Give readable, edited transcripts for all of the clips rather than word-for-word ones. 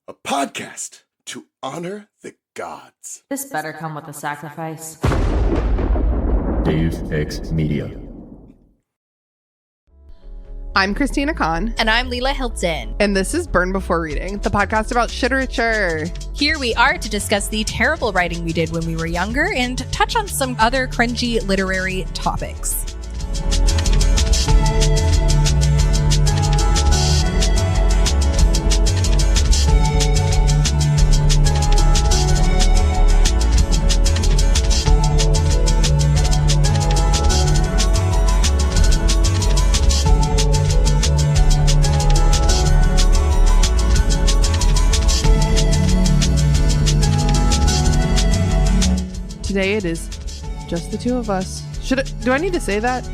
a podcast to honor the gods. This better come with a sacrifice. Dave X Media. I'm Christina Kahn. And I'm Leela Hilton. And this is Burn Before Reading, the podcast about shiterature. Here we are to discuss the terrible writing we did when we were younger and touch on some other cringy literary topics. Today it is just the two of us. Do I need to say that?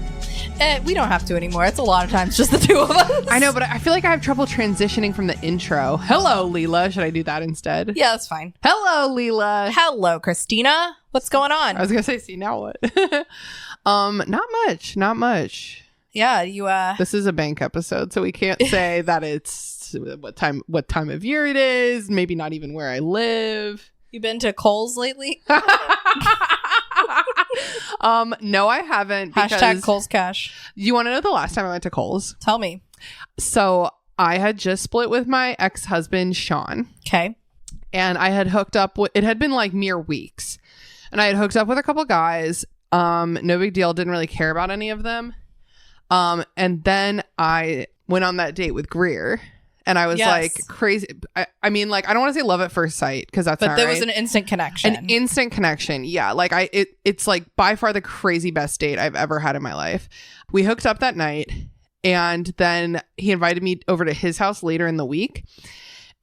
We don't have to anymore. It's a lot of times just the two of us. I know, but I feel like I have trouble transitioning from the intro. Hello, Leela. Should I do that instead? Yeah, that's fine. Hello, Leela. Hello, Christina. What's going on? I was gonna say, see, now what? Not much. Yeah, you This is a bank episode, so we can't say that it's what time of year it is. Maybe not even where I live. You been to Kohl's lately? No, I haven't. Hashtag Kohl's Cash. You want to know the last time I went to Kohl's? Tell me. So I had just split with my ex-husband, Sean. Okay. And I had hooked up with, it had been like mere weeks. And I had hooked up with a couple guys. No big deal. Didn't really care about any of them. And then I went on that date with Greer. And I was like crazy. I mean, like, I don't want to say love at first sight because that's not right. But there was an instant connection. An instant connection. Yeah. Like it's like by far the crazy best date I've ever had in my life. We hooked up that night and then he invited me over to his house later in the week.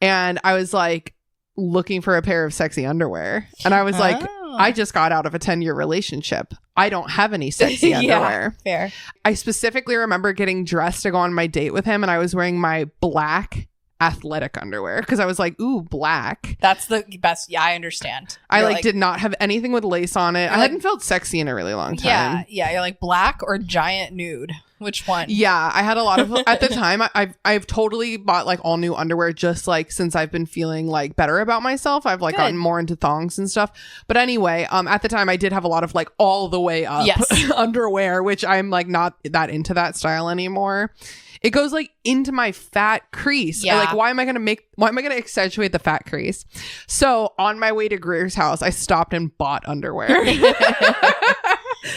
And I was like looking for a pair of sexy underwear. And I was like, I just got out of a 10-year relationship. I don't have any sexy underwear. Fair. I specifically remember getting dressed to go on my date with him and I was wearing my black athletic underwear because I was like, ooh, black. That's the best. Yeah, I understand. I like did not have anything with lace on it. I hadn't felt sexy in a really long time. Yeah. You're like black or giant nude. Which one? Yeah, I had a lot of at the time. I've totally bought like all new underwear just like since I've been feeling like better about myself. I've like gotten more into thongs and stuff. But anyway, at the time I did have a lot of like all the way up underwear, which I'm like not that into that style anymore. It goes like into my fat crease. Yeah. Like, why am I going to accentuate the fat crease? So on my way to Greer's house, I stopped and bought underwear.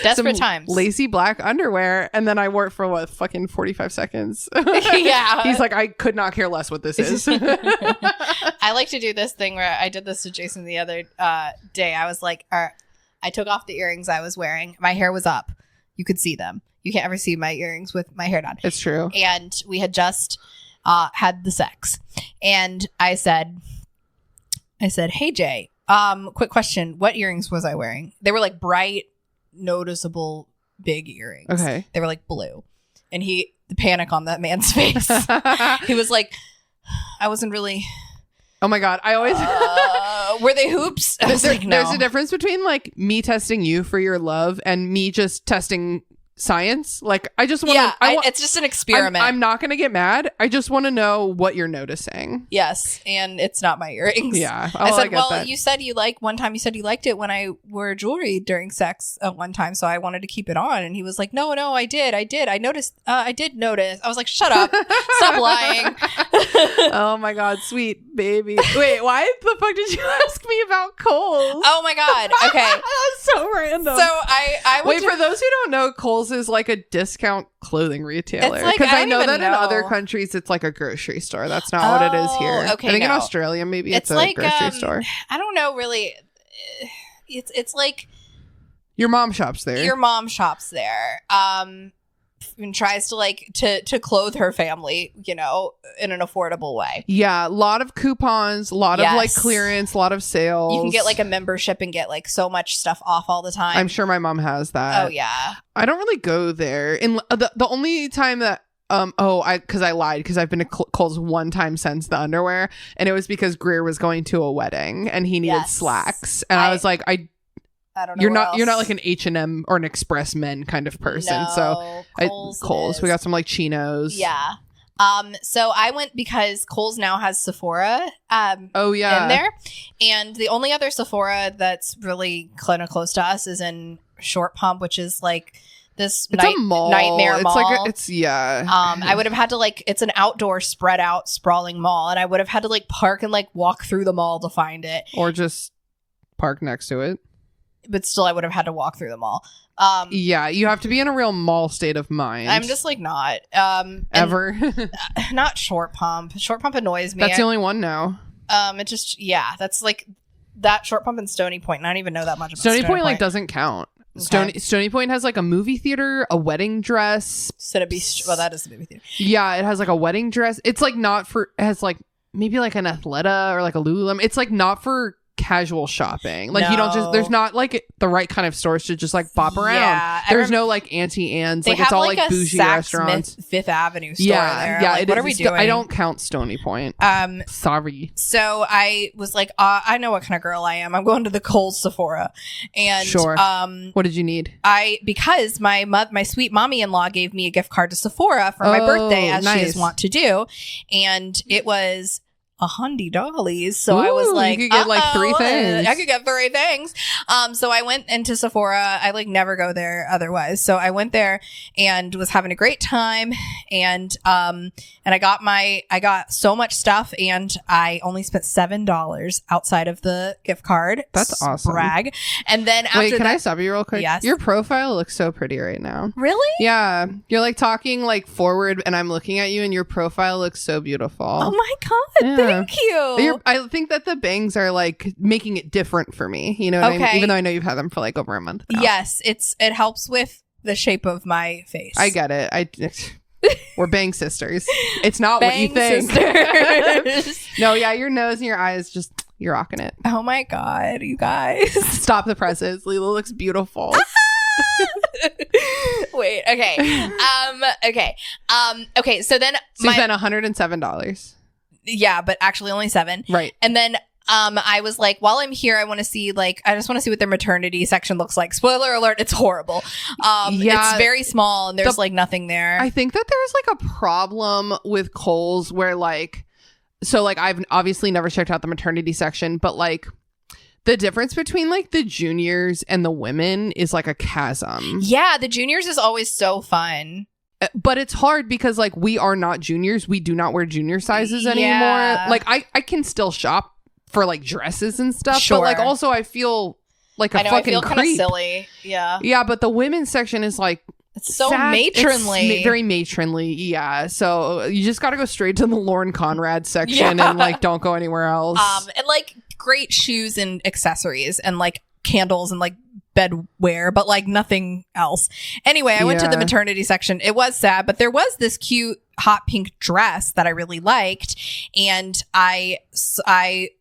Desperate times. Lacy black underwear. And then I wore it for fucking 45 seconds. Yeah. He's like, I could not care less what this is. I like to do this thing where I did this to Jason the other day. I was like, I took off the earrings I was wearing. My hair was up. You could see them. You can't ever see my earrings with my hair down. It's true. And we had just had the sex. And I said, hey, Jay, quick question. What earrings was I wearing? They were like bright, noticeable, big earrings. Okay. They were like blue. And the panic on that man's face. He was like, I wasn't really. Oh my God. I always. Were they hoops? I was like, no. There's a difference between like me testing you for your love and me just testing science. Like I just want to it's just an experiment. I'm not gonna get mad. I just want to know what you're noticing. Yes, and it's not my earrings. Yeah. I said, well, you said you liked it when I wore jewelry during sex one time, so I wanted to keep it on. And he was like, no, I did. I noticed. I did notice. I was like, shut up. Stop lying. Oh my God, sweet baby. Wait, why the fuck did you ask me about Kohl's? Oh my God. Okay. That's so random. So I wait, for those who don't know, Kohl's is like a discount clothing retailer. It's like, because I know that in know. other countries it's like a grocery store. That's not what it is here. Okay, I think in Australia maybe it's a like, grocery store. I don't know really. It's like your mom shops there. Your mom shops there. And tries to like to clothe her family, you know, in an affordable way. Yeah, a lot of coupons, a lot of like clearance, a lot of sales. You can get like a membership and get like so much stuff off all the time. I'm sure my mom has that. Oh yeah. I don't really go there. In the only time that because I lied because I've been to Kohl's one time since the underwear, and it was because Greer was going to a wedding and he needed slacks, and I was like, I don't know. You're not like an H&M or an Express Men kind of person. No, so Kohl's. We got some like chinos. Yeah. So I went because Kohl's now has Sephora Oh yeah. in there. And the only other Sephora that's really kind of close to us is in Short Pump, which is like this It's a mall. nightmare It's mall. like it's yeah. I would have had to like, it's an outdoor spread out sprawling mall, and I would have had to like park and like walk through the mall to find it. Or just park next to it. But still, I would have had to walk through the mall. Yeah, you have to be in a real mall state of mind. I'm just like not ever. not Short Pump. Short Pump annoys me. That's the only one now. It just that's like that Short Pump and Stony Point. I don't even know that much about Stony Point like doesn't count. Okay. Stony Point has like a movie theater, a wedding dress. Should it be? Well, that is the movie theater. Yeah, it has like a wedding dress. It's like not for. It has like maybe like an Athleta or like a Lululemon. It's like not for casual shopping. Like you don't just. There's not like the right kind of stores to just like bop around. Yeah, There's no like Auntie Anne's. They Like have it's all like like a bougie Saks restaurants. Smith Fifth Avenue store Yeah, there. yeah. Like, it what is. are we doing? I don't count Stony Point. Sorry. So I was like, I know what kind of girl I am. I'm going to the Kohl's Sephora, and Sure. What did you need? because my sweet mommy-in-law gave me a gift card to Sephora for my birthday, as she nice. is wont to do, and it was $100. So I was Ooh, like, you could get like 3 things. I could get 3 things. So I went into Sephora. I like never go there otherwise. So I went there and was having a great time. And I got so much stuff, and I only spent $7 outside of the gift card. That's awesome. Brag. And then after Wait, can that, I stop you real quick? Yes. Your profile looks so pretty right now. really? Yeah. You're like talking like forward and I'm looking at you and your profile looks so beautiful. Oh my God. Yeah. Thank you. I think that the bangs are like making it different for me. You know what I mean? Okay. Even though I know you've had them for like over a month now. Yes, it helps with the shape of my face. I get it. We're bang sisters. It's not Bang what you think. sisters. No, yeah, your nose and your eyes just you're rocking it. Oh my God, you guys. Stop the presses. Lila looks beautiful. Wait, okay. Okay, so then So you spent $107. yeah, but actually only 7. Right. And then I was like, while I'm here, I want to see I just want to see what their maternity section looks like. Spoiler alert, it's horrible. Yeah. It's very small and there's like nothing there. I think that there's like a problem with Kohl's where like, so like I've obviously never checked out the maternity section, but like the difference between like the juniors and the women is like a chasm. Yeah, the juniors is always so fun. But it's hard because like we are not juniors. We do not wear junior sizes anymore. Yeah. Like I can still shop for like dresses and stuff. Sure. But like also I feel like I know, fucking I feel kind of creep. silly. Yeah. Yeah, but the women's section is like It's so sad. matronly. It's very matronly. Yeah. So you just got to go straight to the Lauren Conrad section Yeah. and like don't go anywhere else. And like great shoes and accessories and like candles and like bedwear, but like nothing else. Anyway, I went to the Yeah. maternity section. It was sad, but there was this cute hot pink dress that I really liked, and I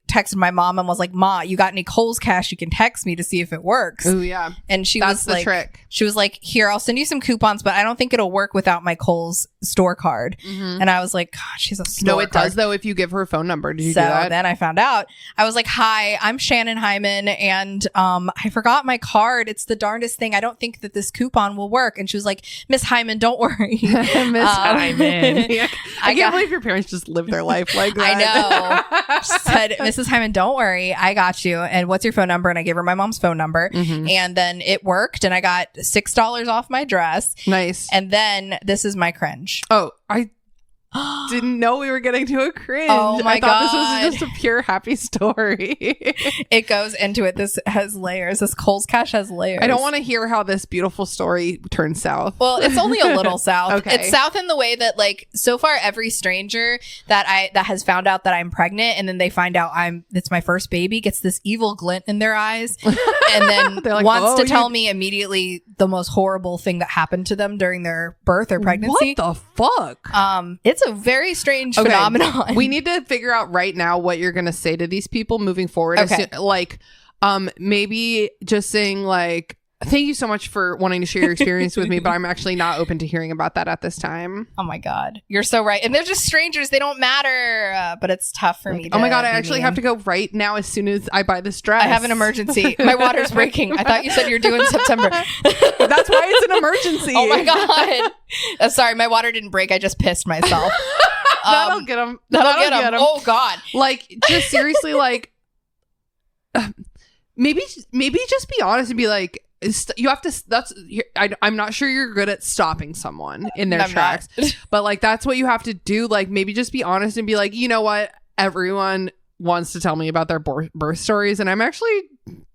texted my mom and was like, "Ma, you got any Kohl's cash? You can text me to see if it works." Oh yeah. And she That's was the like, trick. She was like, "Here, I'll send you some coupons, but I don't think it'll work without my Kohl's store card." And I was like, "God, she's a store No, it card. does though if you give her a phone number. Did you So do that? then I found out. I was like, "Hi, I'm Shannon Hyman, and I forgot my card. It's the darndest thing. I don't think that this coupon will work." And she was like, "Miss Hyman, don't worry." Miss Hyman. Yeah. I can't got- believe your parents just live their life like I that. know. She said, "Mrs. Hyman, don't worry. I got you. And what's your phone number?" And I gave her my mom's phone number. And then it worked. And I got $6 off my dress. Nice. And then this is my cringe. Oh, I didn't know we were getting to a cringe. Oh my I thought God. this was just a pure happy story. It goes into it. This has layers. This Kohl's cash has layers. I don't want to hear how this beautiful story turns south. Well, it's only a little south. Okay. It's south in the way that, like, so far every stranger that has found out that I'm pregnant, and then they find out it's my first baby, gets this evil glint in their eyes, and then They're like, wants "Oh, to you- tell me immediately the most horrible thing that happened to them during their birth or pregnancy. What the fuck? It's a very strange phenomenon. We need to figure out right now what you're going to say to these people moving forward. Okay. Like, maybe just saying like, Thank you so much for wanting to share your experience with me, but I'm actually not open to hearing about that at this time. Oh my God. You're so right. And they're just strangers. They don't matter. But it's tough for me to Oh my God, I be actually mean. have to go right now as soon as I buy this dress. I have an emergency. My water's breaking. I thought you said you're due in September. That's why it's an emergency. Oh my God. Sorry, my water didn't break. I just pissed myself. That'll get him. That'll get him. Oh God. Like, just seriously, like, maybe just be honest and be like, you have to. I'm not sure you're good at stopping someone in their I'm tracks, not. but like that's what you have to do. Like, maybe just be honest and be like, you know what, everyone wants to tell me about their birth stories, and I'm actually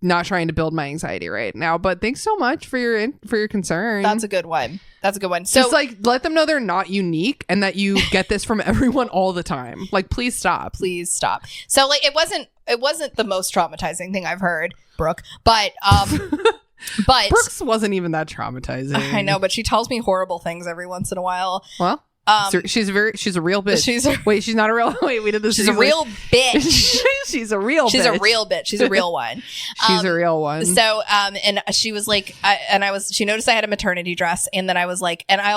not trying to build my anxiety right now. But thanks so much for your concern. That's a good one. So Just like let them know they're not unique and that you get this from everyone all the time. Like, please stop. So like it wasn't the most traumatizing thing I've heard, Brooke, but but Brooks wasn't even that traumatizing. I know, but she tells me horrible things every once in a while. Well, she's a real bitch. Wait, she's not a real. Wait, we did this. She's a real bitch. She's a real. She's bitch. a real bitch. She's a real one. She's a real one. So, and she was like, she noticed I had a maternity dress, and then I was like, I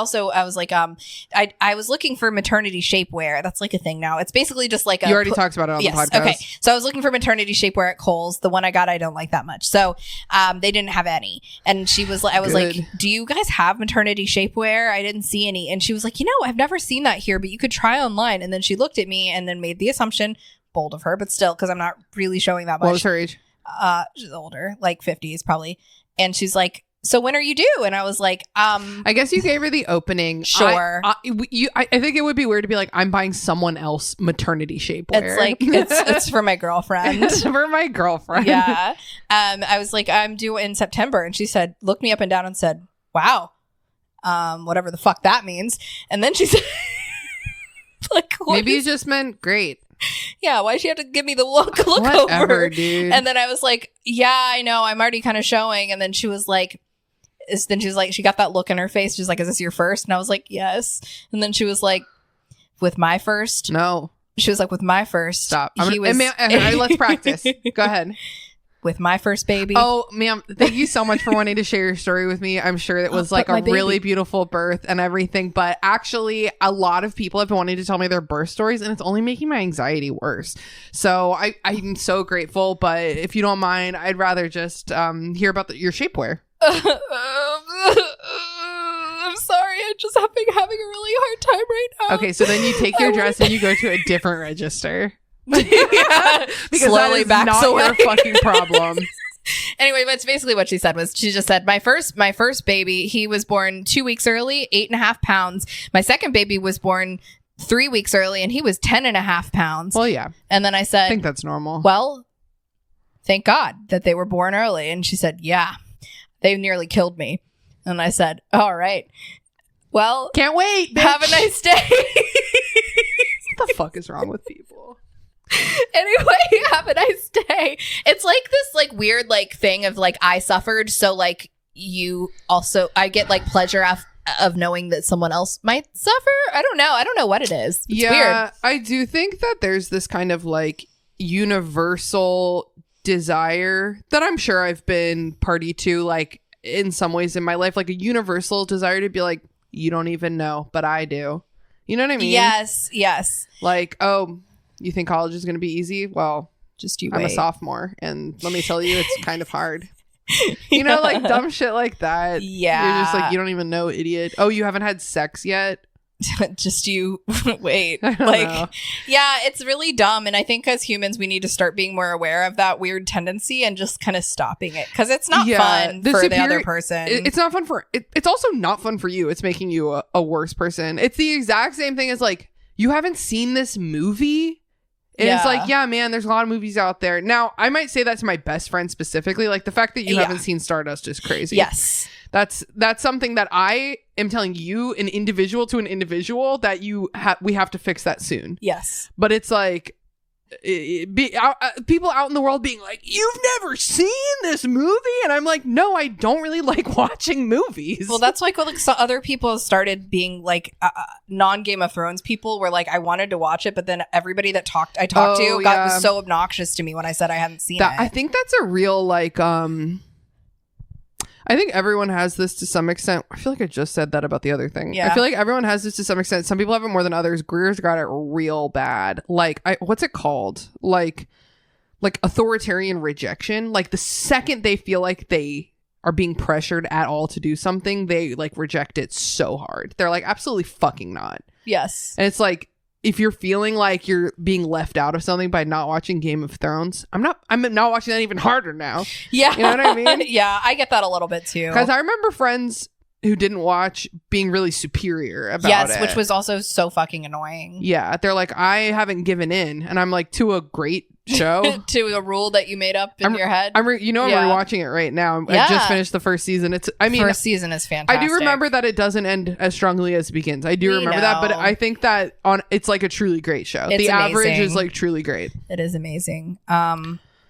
was looking for maternity shapewear. That's like a thing now. It's basically just like you already talked about it on the podcast. Okay. So I was looking for maternity shapewear at Kohl's. The one I got, I don't like that much. So, they didn't have any. And she was like, I was like, do you guys have maternity shapewear? I didn't see any. And she was like, I've never seen that here, but you could try online. And then she looked at me and then made the assumption, bold of her, but still, because I'm not really showing that much. What was her age? She's older, like 50s probably. And she's like, so when are you due? And I was like, I guess you gave her the opening. Sure. I think it would be weird to be like, I'm buying someone else maternity shapewear. It's like, it's for my girlfriend. It's for my girlfriend. Yeah. I was like, I'm due in September. And she said, looked me up and down and said, wow. Whatever the fuck that means. And then she said, like, maybe you just meant great. Yeah, why'd she have to give me the look Whatever, over? Dude. And then I was like, yeah, I know, I'm already kind of showing. And then she was like, she got that look in her face. She's like, is this your first? And I was like, yes. And then she was like, with my first? No. She was like, with my first. Stop. Let's practice. Go ahead. With my first baby. Oh, ma'am, thank you so much for wanting to share your story with me. I'm sure it was like a really beautiful birth and everything, but actually a lot of people have been wanting to tell me their birth stories and it's only making my anxiety worse. So I'm so grateful, but if you don't mind, I'd rather just hear about your shapewear. I'm sorry, I'm just having a really hard time right now. Okay, so then you take your dress and you go to a different register. Yeah. Because slowly that is not your fucking problem. Anyway, that's basically what she said. She just said, my first baby, he was born 2 weeks early, 8.5 pounds. My second baby was born 3 weeks early and he was 10.5 pounds. Well, yeah. And then I said, I think that's normal. Well, thank God that they were born early. And she said, yeah, they nearly killed me. And I said, all right. Well, can't wait. Bitch. Have a nice day. What the fuck is wrong with people? Anyway, have a nice day. It's like this like weird like thing of like I suffered, so like I get like pleasure of knowing that someone else might suffer. I don't know what it is. It's weird. I do think that there's this kind of like universal desire that I'm sure I've been party to, like in some ways in my life, like a universal desire to be like, you don't even know, but I do. You know what I mean? Yes. Like, oh, you think college is going to be easy? Well, just you I'm wait. a sophomore, and let me tell you, it's kind of hard. You know, like dumb shit like that. Yeah. You're just like, you don't even know, idiot. Oh, you haven't had sex yet? Just you wait. I don't know. Yeah, it's really dumb. And I think as humans, we need to start being more aware of that weird tendency and just kind of stopping it. Because it's not fun for the other person. It's not fun for... It's also not fun for you. It's making you a worse person. It's the exact same thing as like, you haven't seen this movie? And it's like, yeah, man, there's a lot of movies out there. Now, I might say that to my best friend specifically. Like, the fact that you haven't seen Stardust is crazy. Yes. That's something that I am telling you, an individual to an individual, that we have to fix that soon. Yes. But it's like, people out in the world being like, you've never seen this movie? And I'm like, no, I don't really like watching movies. Well, that's like so other people started being like non-Game of Thrones people were like, I wanted to watch it, but then everybody that I talked to was so obnoxious to me when I said I hadn't seen it. I think that's a real like I think everyone has this to some extent. I feel like I just said that about the other thing. Yeah. I feel like everyone has this to some extent. Some people have it more than others. Greer's got it real bad. Like, what's it called? Like authoritarian rejection. Like the second they feel like they are being pressured at all to do something, they like reject it so hard. They're like, absolutely fucking not. Yes. And it's like, if you're feeling like you're being left out of something by not watching Game of Thrones, I'm not watching that even harder now. Yeah. You know what I mean? Yeah, I get that a little bit too. Because I remember friends who didn't watch being really superior about it. Yes, which was also so fucking annoying. Yeah. They're like, I haven't given in. And I'm like, to a great show. To a rule that you made up in your head. I'm Yeah. rewatching it right now. I just finished the first season. First season is fantastic. I do remember that it doesn't end as strongly as it begins. I do remember that, but I think that it's like a truly great show. It's the average amazing. is like truly great. It is amazing.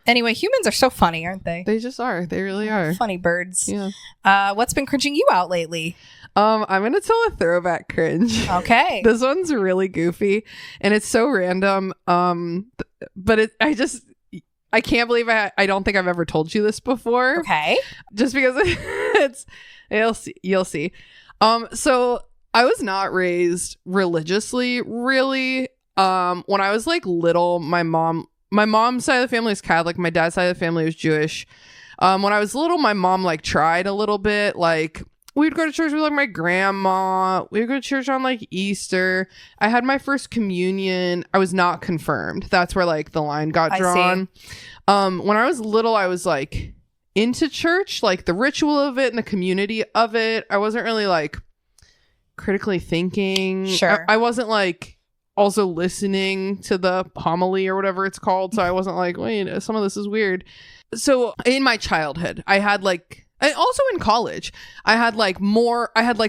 Anyway, humans are so funny, aren't they? They just are. They really are. Funny birds. Yeah. What's been cringing you out lately? I'm gonna tell a throwback cringe. Okay. This one's really goofy and it's so random. But I can't believe I don't think I've ever told you this before. Okay. Just because you'll see. So I was not raised religiously, really. When I was like little, my mom's side of the family is Catholic, my dad's side of the family was Jewish. When I was little, my mom like tried a little bit, like we'd go to church with like my grandma. We would go to church on like Easter. I had my first communion. I was not confirmed. That's where like the line got drawn. When I was little, I was like into church, like the ritual of it and the community of it. I wasn't really like critically thinking. Sure. I wasn't like also listening to the homily or whatever it's called. So I wasn't like, wait, some of this is weird. So in my childhood, I had like, and also in college, I had like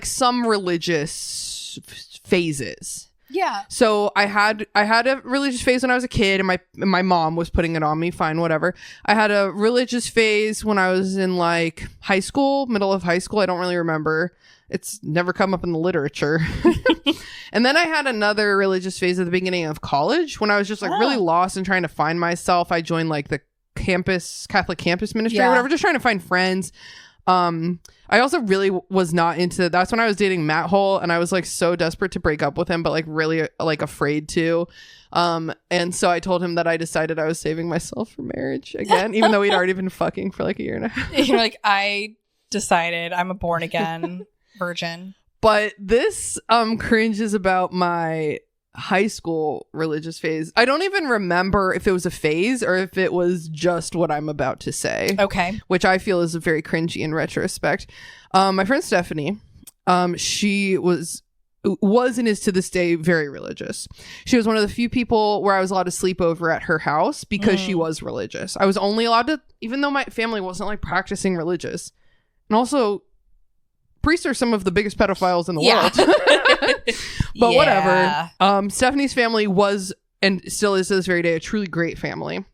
some religious phases. Yeah. So I had a religious phase when I was a kid, and my mom was putting it on me. Fine, whatever. I had a religious phase when I was in like high school, middle of high school. I don't really remember. It's never come up in the literature. And then I had another religious phase at the beginning of college when I was just like really lost and trying to find myself. I joined like the Catholic campus ministry or whatever, just trying to find friends. I also really was not into, that's when I was dating Matt Hole, and I was like so desperate to break up with him, but like really like afraid to. And so I told him that I decided I was saving myself for marriage again, even though we'd already been fucking for like a year and a half. You're like, I decided I'm a born again virgin. But this cringe is about my high school religious phase. I don't even remember if it was a phase or if it was just what I'm about to say. Okay. Which I feel is very cringy in retrospect. My friend Stephanie, she was and is to this day very religious. She was one of the few people where I was allowed to sleep over at her house because she was religious. I was only allowed to, even though my family wasn't like practicing religious. And also, priests are some of the biggest pedophiles in the world. But whatever. Stephanie's family was and still is to this very day a truly great family.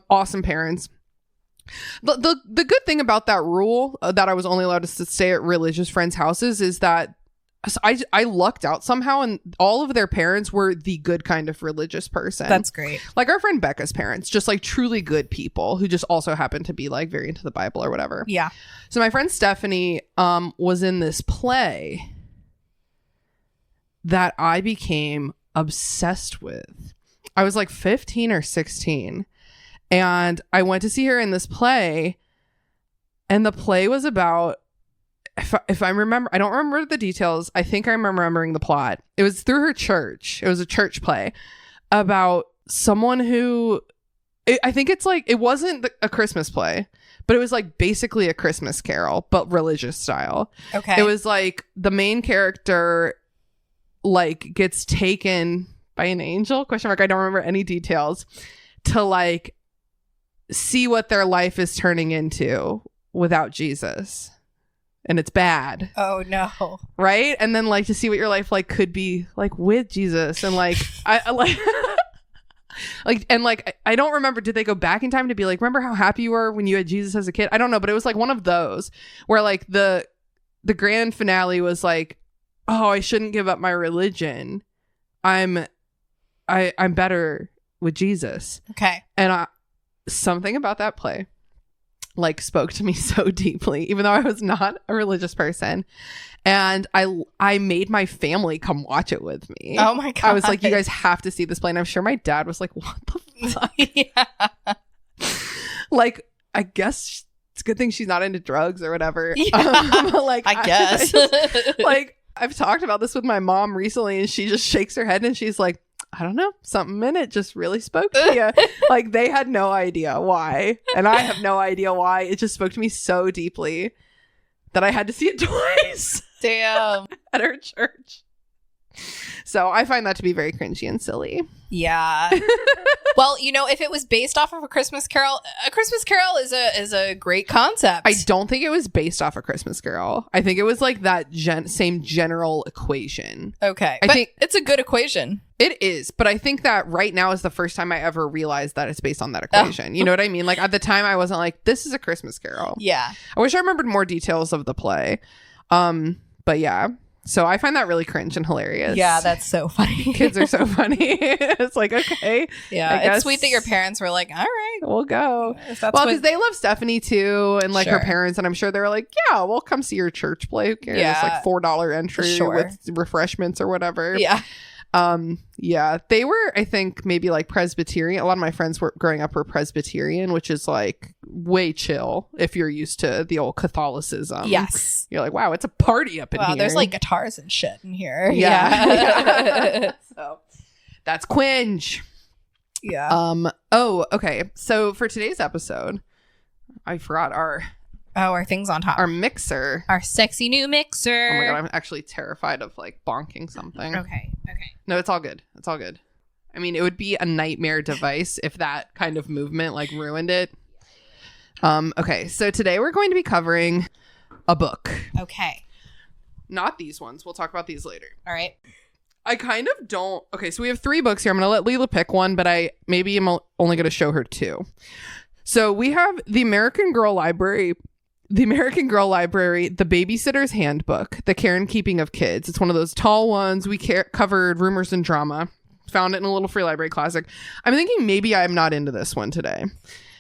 Awesome parents. The good thing about that rule that I was only allowed to stay at religious friends' houses is that I lucked out somehow, and all of their parents were the good kind of religious person. That's great. Like our friend Becca's parents, just like truly good people who just also happen to be like very into the Bible or whatever. Yeah. So my friend Stephanie was in this play that I became obsessed with. I was like 15 or 16, and I went to see her in this play, and the play was about, if I remember, I don't remember the details. I think I'm remembering the plot. It was through her church. It was a church play about someone who, I think it's like, it wasn't a Christmas play, but it was like basically a Christmas carol, but religious style. Okay. It was like the main character like gets taken by an angel, ? I don't remember any details, to like see what their life is turning into without Jesus. And it's bad. Oh no. Right? And then like to see what your life like could be like with Jesus. And like I like like, and like I don't remember, did they go back in time to be like, remember how happy you were when you had Jesus as a kid? I don't know, but it was like one of those where like the grand finale was like, oh, I shouldn't give up my religion. I'm better with Jesus. Okay. And something about that play like spoke to me so deeply, even though I was not a religious person. And I made my family come watch it with me. Oh my God. I was like, you guys have to see this play. And I'm sure my dad was like, what the fuck? Yeah. Like, I guess it's a good thing she's not into drugs or whatever. Yeah. Like, I guess. like, I've talked about this with my mom recently, and she just shakes her head and she's like, I don't know, something in it just really spoke to you. Like, they had no idea why, and I have no idea why. It just spoke to me so deeply that I had to see it twice. Damn. At our church. So I find that to be very cringy and silly. Yeah. Well, you know, if it was based off of a Christmas Carol is a great concept. I don't think it was based off a Christmas Carol. I think it was like that same general equation. Okay. I But think it's a good equation. it is, but I think that right now is the first time I ever realized that it's based on that equation. You know what I mean? Like, at the time, I wasn't like, this is a Christmas Carol. Yeah. I wish I remembered more details of the play. But yeah. So I find that really cringe and hilarious. Yeah, that's so funny. Kids are so funny. It's like, okay, Yeah, I it's guess sweet that your parents were like, all right. we'll go. If that's Well, what- because they love Stephanie too, and like her Sure. parents, and I'm sure they were like, yeah, we'll come see your church play. Who cares? It's Yeah. like $4 entry Sure. with refreshments or whatever. Yeah. Yeah, they were, I think, maybe like Presbyterian. A lot of my friends were growing up were Presbyterian, which is like way chill if you're used to the old Catholicism. Yes. You're like, wow, it's a party up in Wow, here. there's like guitars and shit in here. Yeah. So that's cringe. Yeah. Oh, okay. So for today's episode, I forgot our Things on top. our mixer. Our sexy new mixer. Oh my god, I'm actually terrified of like bonking something. Okay. No, it's all good. It's all good. I mean, it would be a nightmare device if that kind of movement like ruined it. Okay, so today we're going to be covering a book. Okay. Not these ones. We'll talk about these later. All right. I kind of don't. Okay, so we have 3 books here. I'm going to let Leela pick one, but I'm only going to show her 2. So we have The American Girl Library, The Babysitter's Handbook, The Care and Keeping of Kids. It's one of those tall ones. We covered Rumors and Drama. Found it in a little free library classic. I'm thinking maybe I'm not into this one today.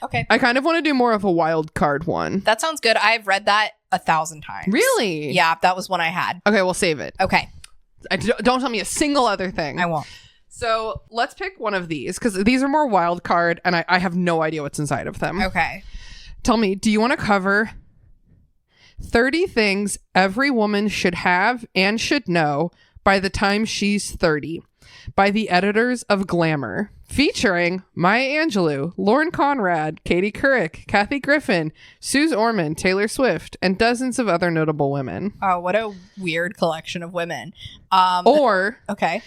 Okay. I kind of want to do more of a wild card one. That sounds good. I've read that 1,000 times. Really? Yeah, that was one I had. Okay, we'll save it. Okay. Don't tell me a single other thing. I won't. So let's pick one of these because these are more wild card and I have no idea what's inside of them. Okay. Tell me, do you want to cover 30 things every woman should have and should know by the time she's 30 by the editors of Glamour, featuring Maya Angelou, Lauren Conrad, Katie Couric, Kathy Griffin, Suze Orman, Taylor Swift, and dozens of other notable women. Oh, what a weird collection of women. Or Okay.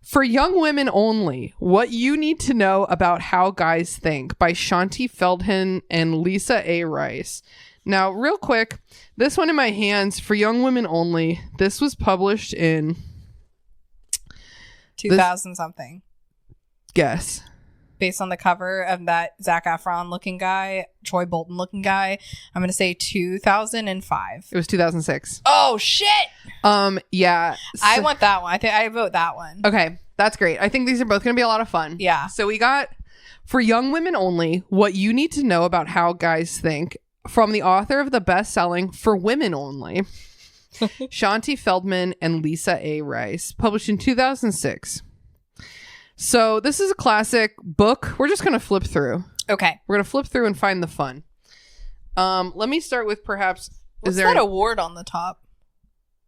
For Young Women Only, What You Need to Know About How Guys Think by Shanti Feldhahn and Lisa A. Rice. Now, real quick, this one in my hands, For Young Women Only, this was published in... 2000 something. Guess. Based on the cover of that Zac Efron looking guy, Troy Bolton looking guy, I'm going to say 2005. It was 2006. Oh, shit. Yeah. I want that one. I think I vote that one. Okay, that's great. I think these are both going to be a lot of fun. Yeah. So we got For Young Women Only, What You Need to Know About How Guys Think from the author of the best-selling For Women Only, Shanti Feldhahn and Lisa A. Rice, published in 2006. So this is a classic book. We're just going to flip through. Okay. We're going to flip through and find the fun. Let me start with perhaps... What's that award on the top?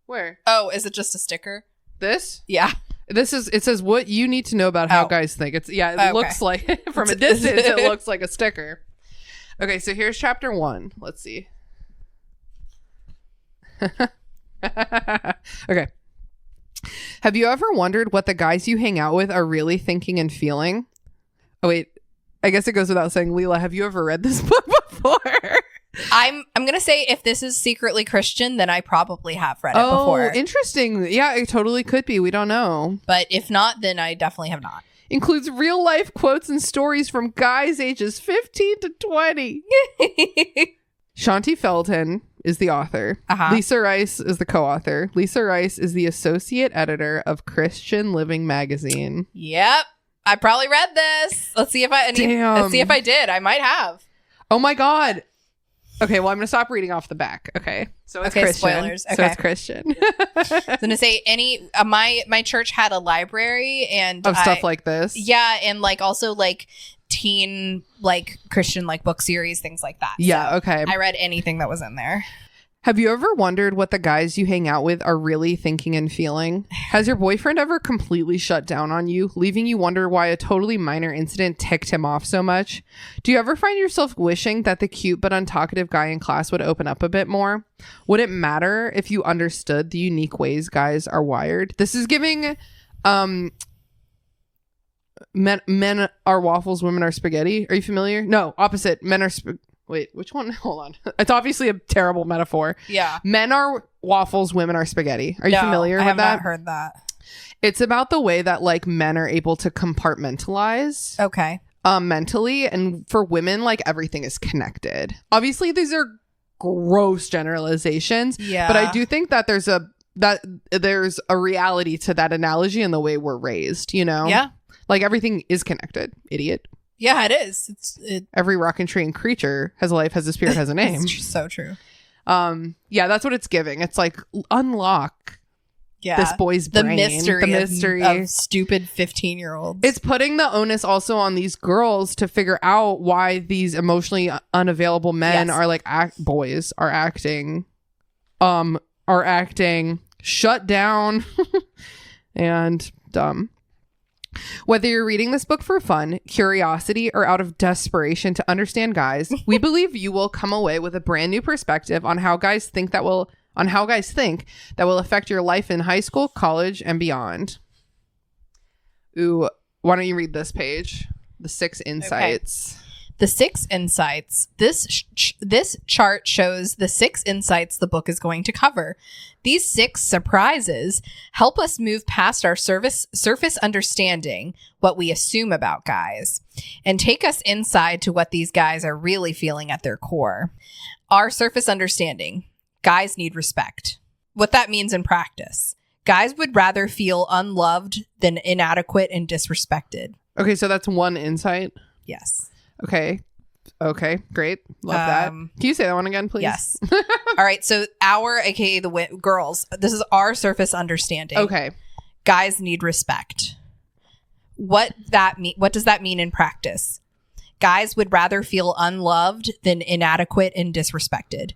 Where? Oh, is it just a sticker? This? Yeah. It says what you need to know about how Oh. guys think. It Okay. looks like from a distance it looks like a sticker. Okay, so here's chapter 1. Let's see. Okay. Have you ever wondered what the guys you hang out with are really thinking and feeling? Oh wait, I guess it goes without saying, Leela, have you ever read this book before? I'm gonna say if this is secretly Christian, then I probably have read it Oh, before. interesting. Yeah, it totally could be. We don't know. But if not, then I definitely have not. Includes real life quotes and stories from guys ages 15 to 20. Shanti Feldhahn is the author. Uh-huh. Lisa Rice is the co-author. Lisa Rice is the associate editor of Christian Living magazine. Yep. I probably read this. Let's see if I Damn. let's see if I did. I might have. Oh my god. Okay, well, I'm gonna stop reading off the back. Okay, so it's Okay, Christian. spoilers. So Okay. it's Christian I was gonna say my church had a library and of stuff like this. yeah, and like also like teen like Christian like book series, things like that. Yeah. So Okay. I read anything that was in there. Have you ever wondered what the guys you hang out with are really thinking and feeling? Has your boyfriend ever completely shut down on you, leaving you wonder why a totally minor incident ticked him off so much? Do you ever find yourself wishing that the cute but untalkative guy in class would open up a bit more? Would it matter if you understood the unique ways guys are wired? This is giving men are waffles, women are spaghetti. Are you familiar? No, opposite. Men are wait, which one? Hold on. It's obviously a terrible metaphor. Yeah. Men are waffles, women are spaghetti. Are you familiar I with have that? not heard that. It's about the way that like men are able to compartmentalize Okay. mentally, and for women, like everything is connected. Obviously, these are gross generalizations, Yeah. but I do think that there's a reality to that analogy in the way we're raised. You know, Yeah. like everything is connected. Idiot. Yeah, it is. Every rock and tree and creature has a life, has a spirit, has a name. It's so true. Yeah, that's what it's giving. It's like unlock Yeah. this boy's the brain. mystery, The mystery. of stupid 15-year-olds. It's putting the onus also on these girls to figure out why these emotionally unavailable men Yes. are like boys are acting shut down and dumb. Whether you're reading this book for fun, curiosity, or out of desperation to understand guys, we believe you will come away with a brand new perspective on how guys think that will affect your life in high school, college, and beyond. Ooh, why don't you read this page? The 6 insights. The 6 insights. This chart shows the 6 insights the book is going to cover. These 6 surprises help us move past our surface understanding, what we assume about guys, and take us inside to what these guys are really feeling at their core. Our surface understanding. Guys need respect. What that means in practice. Guys would rather feel unloved than inadequate and disrespected. Okay, so that's one insight. Yes. Okay, great. Love that. Can you say that one again, please? Yes. All right. So aka the girls, this is our surface understanding. Okay. Guys need respect. What does that mean in practice? Guys would rather feel unloved than inadequate and disrespected.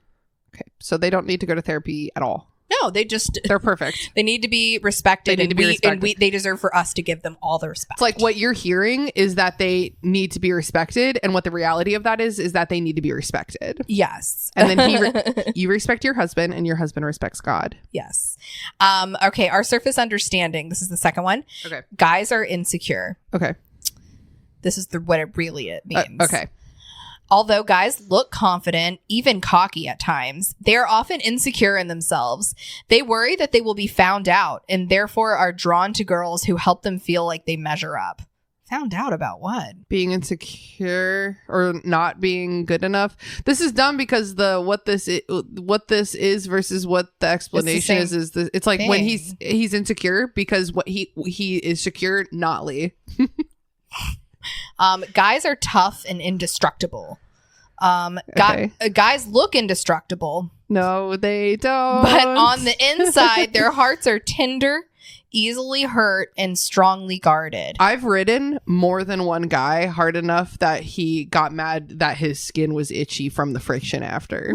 Okay. So they don't need to go to therapy at all. No, they're perfect. They need to be respected. They need to be respected. They deserve for us to give them all the respect. It's like what you're hearing is that they need to be respected, and what the reality of that is that they need to be respected. Yes. And then you respect your husband, and your husband respects God. Yes. Okay. Our surface understanding. This is the second one. Okay. Guys are insecure. Okay. This is what it really means. Okay. Although guys look confident, even cocky at times, they are often insecure in themselves. They worry that they will be found out and therefore are drawn to girls who help them feel like they measure up. Found out about what? Being insecure or not being good enough. This is dumb because what this is versus what the explanation is it's like when he's insecure because what he is secure, notly. Guys are tough and indestructible. Okay. Guys look indestructible. No, they don't. But on the inside, their hearts are tender, easily hurt, and strongly guarded. I've ridden more than one guy hard enough that he got mad that his skin was itchy from the friction after.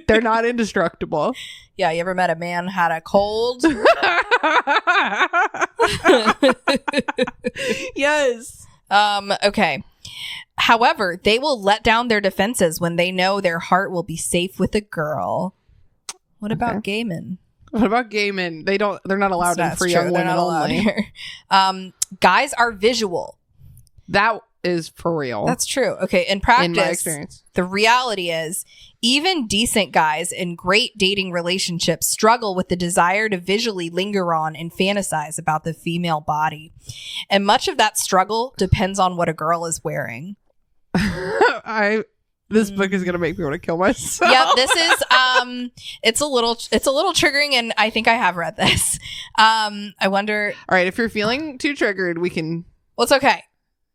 They're not indestructible. Yeah, you ever met a man had a cold? Yes. Okay. However, they will let down their defenses when they know their heart will be safe with a girl. What about gay men? What about gay men? They're not allowed in for young women only. Here. Guys are visual. That is for real. That's true. Okay. In practice, in my experience, the reality is even decent guys in great dating relationships struggle with the desire to visually linger on and fantasize about the female body. And much of that struggle depends on what a girl is wearing. This book is gonna make me want to kill myself. Yep, this is it's a little triggering, and I think I have read this. I wonder. All right, if you're feeling too triggered, we can. Well, it's okay.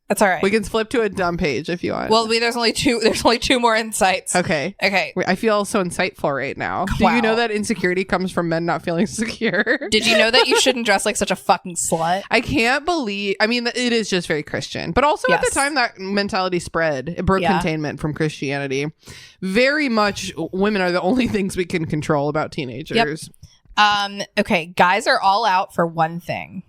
That's all right. We can flip to a dumb page if you want. Well, there's only two more insights. Okay. Okay. I feel so insightful right now. Do Wow. you know that insecurity comes from men not feeling secure? Did you know that you shouldn't dress like such a fucking slut? I can't believe. I mean, it is just very Christian. But also at the Yes. time that mentality spread, it broke Yeah. containment from Christianity. Very much women are the only things we can control about teenagers. Okay, guys are all out for one thing.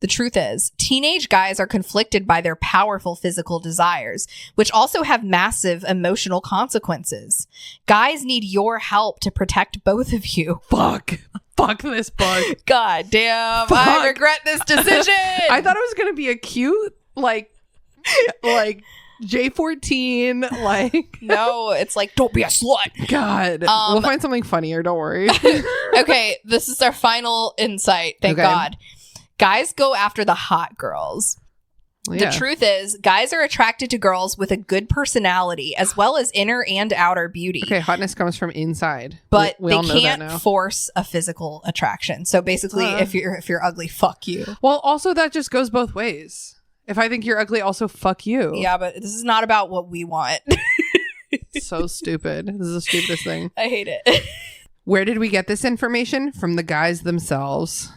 The truth is, teenage guys are conflicted by their powerful physical desires, which also have massive emotional consequences. Guys need your help to protect both of you. Fuck this book. God damn, Fuck. I regret this decision. I thought it was going to be a cute, like J14, like... No, it's like, don't be a slut. God. We'll find something funnier, don't worry. Okay, this is our final insight. Thank Okay. God. Guys go after the hot girls. Yeah. The truth is, guys are attracted to girls with a good personality, as well as inner and outer beauty. Okay, hotness comes from inside. But we they all know that can't now. force a physical attraction. So basically, if you're ugly, fuck you. Well, also that just goes both ways. If I think you're ugly, also fuck you. Yeah, but this is not about what we want. So stupid. This is the stupidest thing. I hate it. Where did we get this information? From the guys themselves.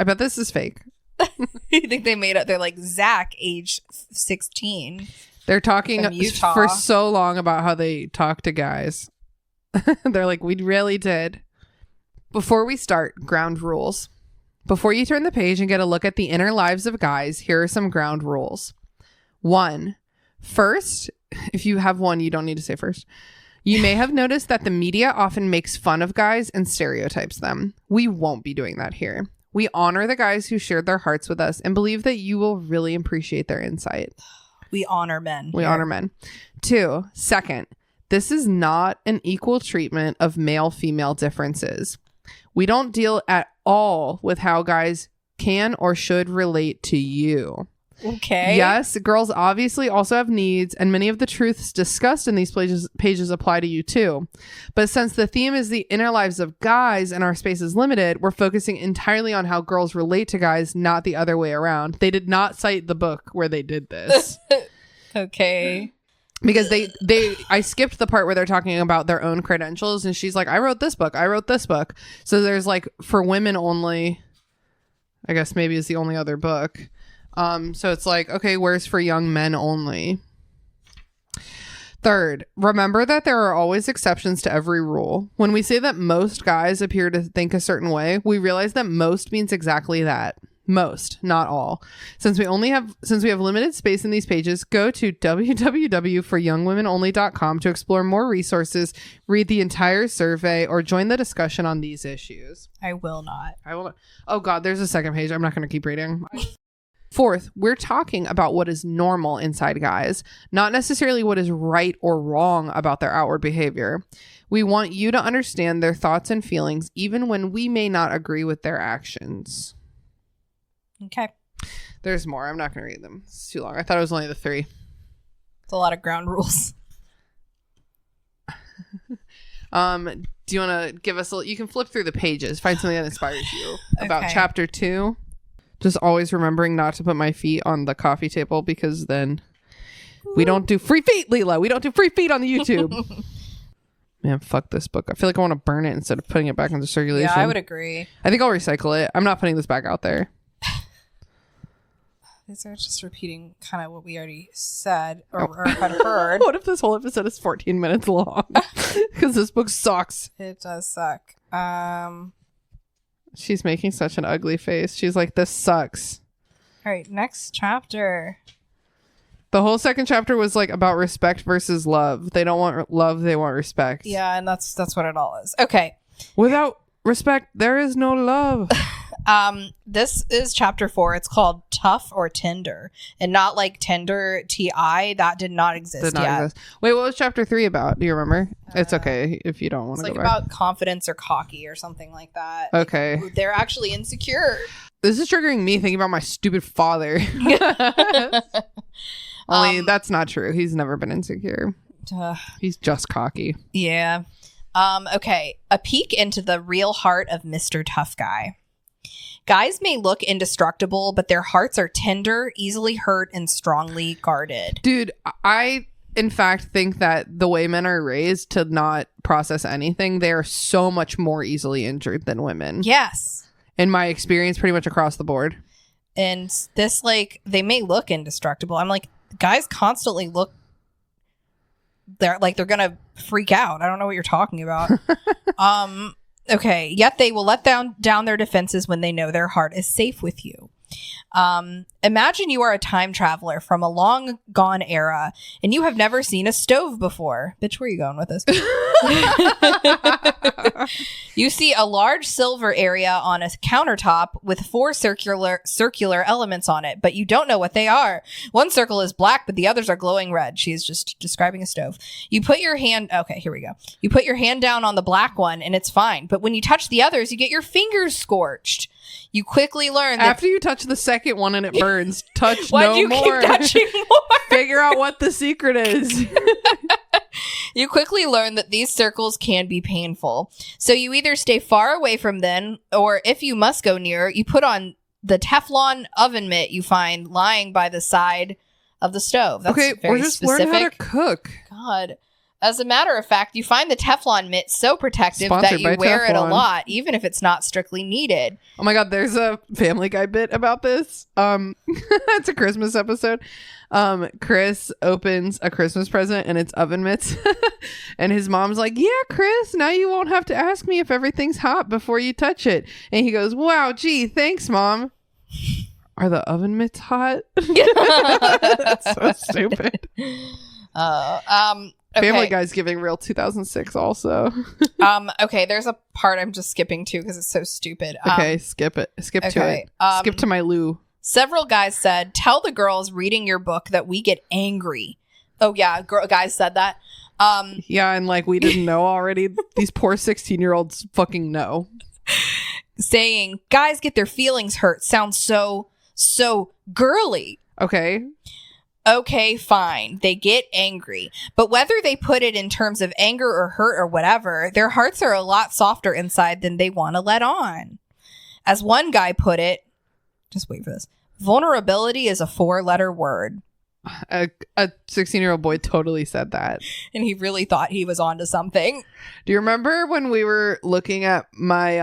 I bet this is fake. You think they made up? They're like, Zach, age 16. They're talking From Utah. for so long about how they talk to guys. They're like, we really did. Before we start, ground rules. Before you turn the page and get a look at the inner lives of guys, here are some ground rules. 1. First, if you have one, you don't need to say first. You may have noticed that the media often makes fun of guys and stereotypes them. We won't be doing that here. We honor the guys who shared their hearts with us and believe that you will really appreciate their insight. We honor men. We honor men. 2. Second, this is not an equal treatment of male-female differences. We don't deal at all with how guys can or should relate to you. Okay. Yes, girls obviously also have needs, and many of the truths discussed in these pages apply to you too. But since the theme is the inner lives of guys and our space is limited, we're focusing entirely on how girls relate to guys, not the other way around. They did not cite the book where they did this. Okay. Because I skipped the part where they're talking about their own credentials, and she's like, I wrote this book. So there's like, for women only, I guess maybe is the only other book. So it's like, okay, where's for young men only? Third, remember that there are always exceptions to every rule. When we say that most guys appear to think a certain way, we realize that most means exactly that. Most, not all. Since we have limited space in these pages, go to www.foryoungwomenonly.com to explore more resources, read the entire survey, or join the discussion on these issues. I will not. I will. Oh God, there's a second page. I'm not going to keep reading. Fourth, we're talking about what is normal inside guys, not necessarily what is right or wrong about their outward behavior. We want you to understand their thoughts and feelings, even when we may not agree with their actions. Okay. There's more. I'm not going to read them. It's too long. I thought it was only the 3. It's a lot of ground rules. Do you want to give us you can flip through the pages, find something that inspires you about Okay. chapter 2. Just always remembering not to put my feet on the coffee table, because then we don't do free feet, Leela. We don't do free feet on the YouTube. Man, fuck this book. I feel like I want to burn it instead of putting it back into circulation. Yeah, I would agree. I think I'll recycle it. I'm not putting this back out there. These are just repeating kind of what we already said or had heard. What if this whole episode is 14 minutes long? Because this book sucks. It does suck. She's making such an ugly face. She's like, this sucks. All right, next chapter. The whole second chapter was like about respect versus love. They don't want love, they want respect. Yeah, and that's what it all is. Okay. Without respect, there is no love. This is chapter 4. It's called Tough or Tender, and not like Tinder TI. That did not exist Did not yet. exist. Wait, what was chapter 3 about? Do you remember? It's okay if you don't want It's to like go back. about confidence or cocky or something like that. Okay. They're actually insecure. This is triggering me thinking about my stupid father. Only that's not true. He's never been insecure. He's just cocky. Yeah. Okay. A peek into the real heart of Mr. Tough Guy. Guys may look indestructible, but their hearts are tender, easily hurt, and strongly guarded. Dude, I in fact think that the way men are raised to not process anything, they are so much more easily injured than women. Yes. In my experience, pretty much across the board. And this, like, they may look indestructible. I'm like, guys constantly look, they're gonna freak out. I don't know what you're talking about. Okay, yet they will let down their defenses when they know their heart is safe with you. Imagine you are a time traveler from a long gone era and you have never seen a stove before. Bitch, where are you going with this? You see a large silver area on a countertop with 4 circular elements on it, but you don't know what they are. One circle is black, but the others are glowing red. She's just describing a stove. You put your hand, okay, here we go. You put your hand down on the black one and it's fine, but when you touch the others, you get your fingers scorched. You quickly learn that after you touch the second one and it burns, touch why no do you more. keep touching more? Figure out what the secret is. You quickly learn that these circles can be painful. So you either stay far away from them, or if you must go near, you put on the Teflon oven mitt you find lying by the side of the stove. That's Okay, very or just specific. learn how to cook. God. As a matter of fact, you find the Teflon mitt so protective Sponsored that you by wear it a Teflon. lot, even if it's not strictly needed. Oh my god, there's a Family Guy bit about this. It's a Christmas episode. Chris opens a Christmas present and it's oven mitts. And his mom's like, "Yeah, Chris, now you won't have to ask me if everything's hot before you touch it." And he goes, "Wow, gee, thanks, Mom." Are the oven mitts hot? That's so stupid. Okay. Family Guy's giving real 2006 also. Okay, there's a part I'm just skipping to because it's so stupid. Okay, skip it. Skip to okay, it. Skip to my Lou. Several guys said, "Tell the girls reading your book that we get angry." Oh yeah, guys said that. Yeah, and like we didn't know already. These poor 16-year-olds fucking know. Saying guys get their feelings hurt sounds so girly. Okay. Okay, fine. They get angry. But whether they put it in terms of anger or hurt or whatever, their hearts are a lot softer inside than they want to let on. As one guy put it, just wait for this. Vulnerability is a 4-letter word. A 16-year-old boy totally said that. And he really thought he was onto something. Do you remember when we were looking at my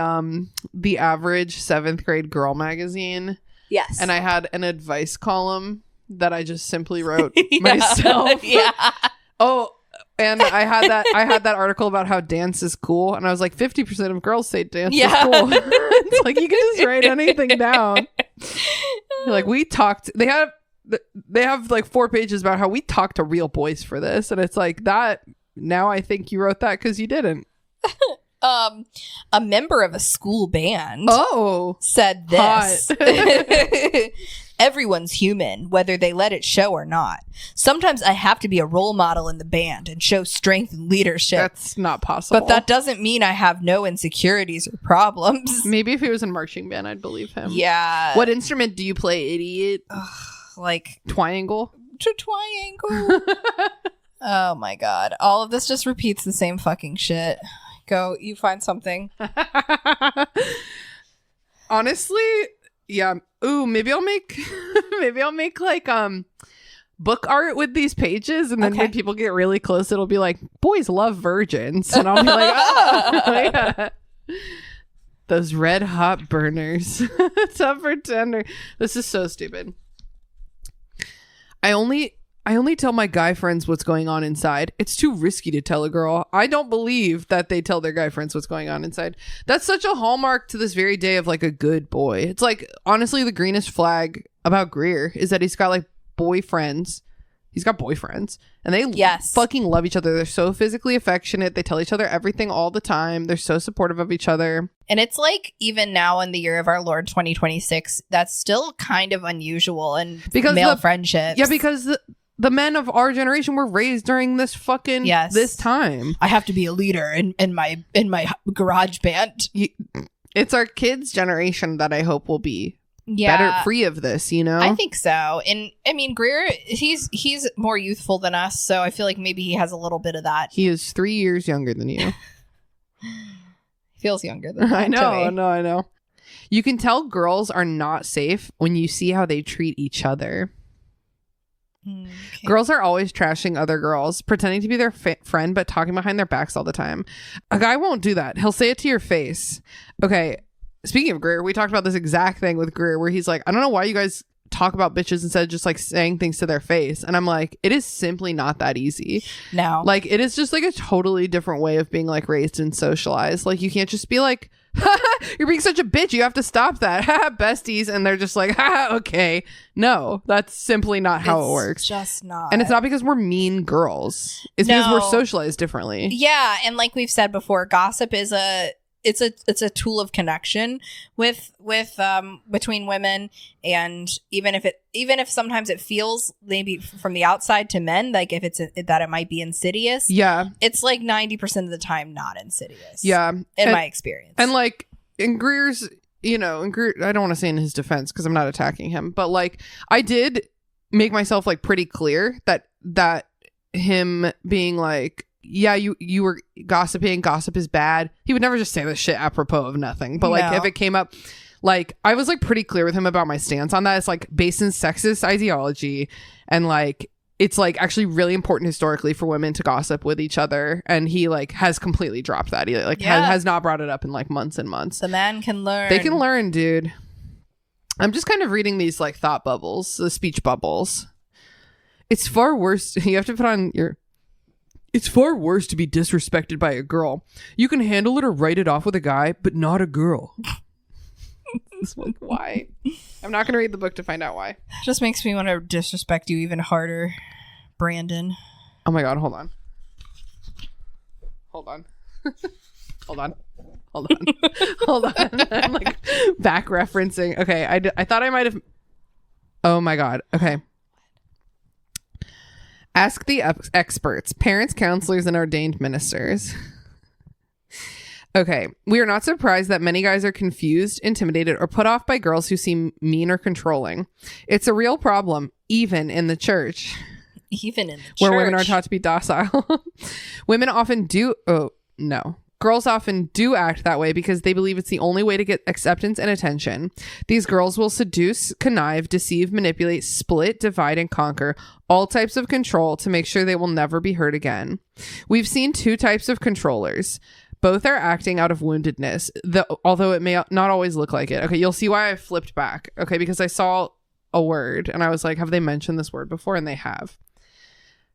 the average 7th grade girl magazine? Yes. And I had an advice column that I just simply wrote myself. Yeah. Oh, and I had that article about how dance is cool, and I was like, 50% of girls say dance is cool. It's like you can just write anything down. Like we talked. They have like 4 pages about how we talked to real boys for this, and it's like that. Now I think you wrote that because you didn't. A member of a school band said this. Everyone's human, whether they let it show or not. Sometimes I have to be a role model in the band and show strength and leadership. That's not possible. But that doesn't mean I have no insecurities or problems. Maybe if he was in marching band, I'd believe him. Yeah. What instrument do you play, idiot? Like Triangle? Triangle. Oh my god. All of this just repeats the same fucking shit. Go, you find something. Honestly, yeah. Ooh, maybe I'll make like book art with these pages, and then when people get really close, it'll be like, "Boys love virgins," and I'll be like, "Oh, yeah." Those red hot burners. Tough for tender. This is so stupid. I only tell my guy friends what's going on inside. It's too risky to tell a girl. I don't believe that they tell their guy friends what's going on inside. That's such a hallmark to this very day of like a good boy. It's like, honestly, the greenest flag about Greer is that he's got like boyfriends. He's got boyfriends and they fucking love each other. They're so physically affectionate. They tell each other everything all the time. They're so supportive of each other. And it's like, even now in the year of our Lord 2026, that's still kind of unusual in male friendships. Yeah, because the men of our generation were raised during this fucking this time. I have to be a leader in my garage band. It's our kids' generation that I hope will be better, free of this, you know? I think so. And I mean, Greer, he's more youthful than us, so I feel like maybe he has a little bit of that. He is 3 years younger than you. Feels younger than that. I know. You can tell girls are not safe when you see how they treat each other. Okay. Girls are always trashing other girls, pretending to be their friend, but talking behind their backs all the time. A guy won't do that. He'll say it to your face. Okay, speaking of Greer, we talked about this exact thing with Greer, where he's like, I don't know why you guys talk about bitches instead of just like saying things to their face. And I'm like, it is simply not that easy. No. Like, it is just like a totally different way of being like raised and socialized. Like, you can't just be like, you're being such a bitch, you have to stop that. Besties. And they're just like, okay. No, that's simply not how it works. Just not. And it's not because we're mean girls. It's because we're socialized differently. Yeah, and like we've said before, gossip is it's a tool of connection with between women, and even if sometimes it feels maybe from the outside to men like if it's that it might be insidious. Yeah, it's like 90% of the time not insidious. Yeah, in my experience. And like in Greer's, I don't want to say in his defense because I'm not attacking him, but like I did make myself like pretty clear that him being like, yeah, you were gossiping. Gossip is bad. He would never just say this shit apropos of nothing. But like if it came up, like I was like pretty clear with him about my stance on that. It's like based in sexist ideology, and like it's like actually really important historically for women to gossip with each other. And he like has completely dropped that. He like has not brought it up in like months and months. The man can learn. They can learn, dude. I'm just kind of reading these like thought bubbles, the speech bubbles. It's far worse. You have to put on your. It's far worse to be disrespected by a girl. You can handle it or write it off with a guy, but not a girl. Why? I'm not going to read the book to find out why. It just makes me want to disrespect you even harder, Brandon. Oh my God, hold on. Hold on. Hold on. Hold on. Hold on. I'm like back referencing. Okay, I thought I might have. Oh my God. Okay. Ask the experts, parents, counselors, and ordained ministers. Okay. We are not surprised that many guys are confused, intimidated, or put off by girls who seem mean or controlling. It's a real problem, even in the church. Even in the church. Where women are taught to be docile. Women often do. Oh, no. Girls often do act that way because they believe it's the only way to get acceptance and attention. These girls will seduce, connive, deceive, manipulate, split, divide, and conquer all types of control to make sure they will never be hurt again. We've seen two types of controllers. Both are acting out of woundedness, although it may not always look like it. Okay, you'll see why I flipped back. Okay, because I saw a word and I was like, have they mentioned this word before? And they have.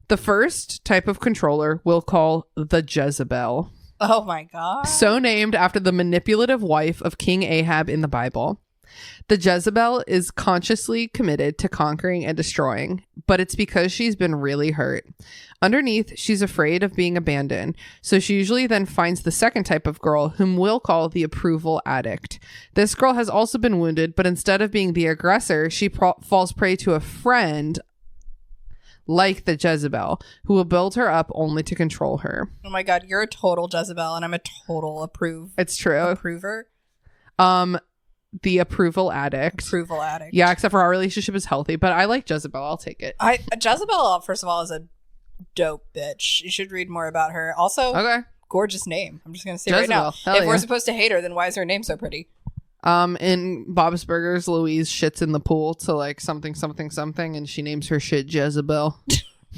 The first type of controller we'll call the Jezebel. Oh my God. So named after the manipulative wife of King Ahab in the Bible. The Jezebel is consciously committed to conquering and destroying, but it's because she's been really hurt. Underneath, she's afraid of being abandoned, so she usually then finds the second type of girl, whom we'll call the approval addict. This girl has also been wounded, but instead of being the aggressor, she falls prey to a friend like the Jezebel, who will build her up only to control her. Oh my God, you're a total Jezebel, and I'm a total It's true. Approver. The approval addict. Approval addict. Yeah, except for our relationship is healthy, but I like Jezebel. I'll take it. Jezebel, first of all, is a dope bitch. You should read more about her. Also, okay, gorgeous name. I'm just gonna say Jezebel. right now. Hell if yeah. we're supposed to hate her, then why is her name so pretty? In Bob's Burgers, Louise shits in the pool to like something, and she names her shit Jezebel.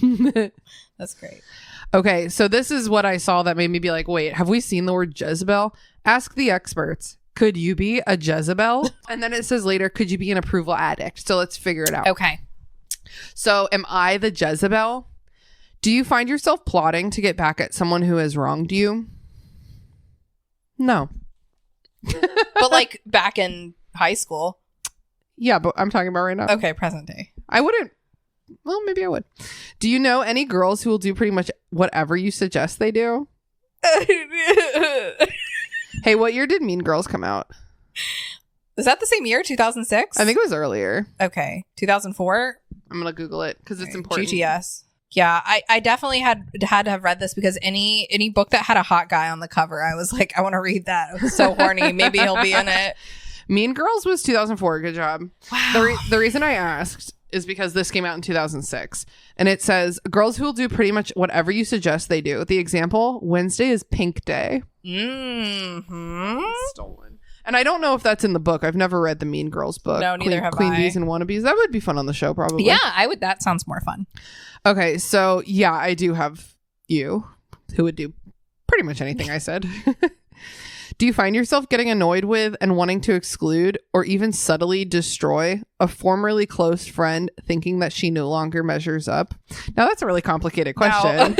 That's great. Okay, so this is what I saw that made me be like, wait, have we seen the word Jezebel? Ask the experts. Could you be a Jezebel? And then it says later, could you be an approval addict? So let's figure it out. Okay. So am I the Jezebel? Do you find yourself plotting to get back at someone who has wronged you? No. But like back in high school. Yeah, but I'm talking about right now. Okay, present day. I wouldn't. Well, maybe I would. Do you know any girls who will do pretty much whatever you suggest they do? Hey, what year did Mean Girls come out? Is that the same year, 2006? I think it was earlier. Okay, 2004. I'm gonna Google it because it's important. GTS. Yeah, I definitely had to have read this because any book that had a hot guy on the cover, I was like, I want to read that. I was so horny. Maybe he'll be in it. Mean Girls was 2004. Good job. Wow. The reason I asked is because this came out in 2006. And it says, girls who will do pretty much whatever you suggest they do. The example, Wednesday is Pink Day. Mm-hmm. Stolen. And I don't know if that's in the book. I've never read the Mean Girls book. No, neither have Queen I. Bees and Wannabes. That would be fun on the show, probably. Yeah, I would. That sounds more fun. Okay, so yeah, I do have you who would do pretty much anything I said. Do you find yourself getting annoyed with and wanting to exclude or even subtly destroy a formerly close friend thinking that she no longer measures up? Now, that's a really complicated question.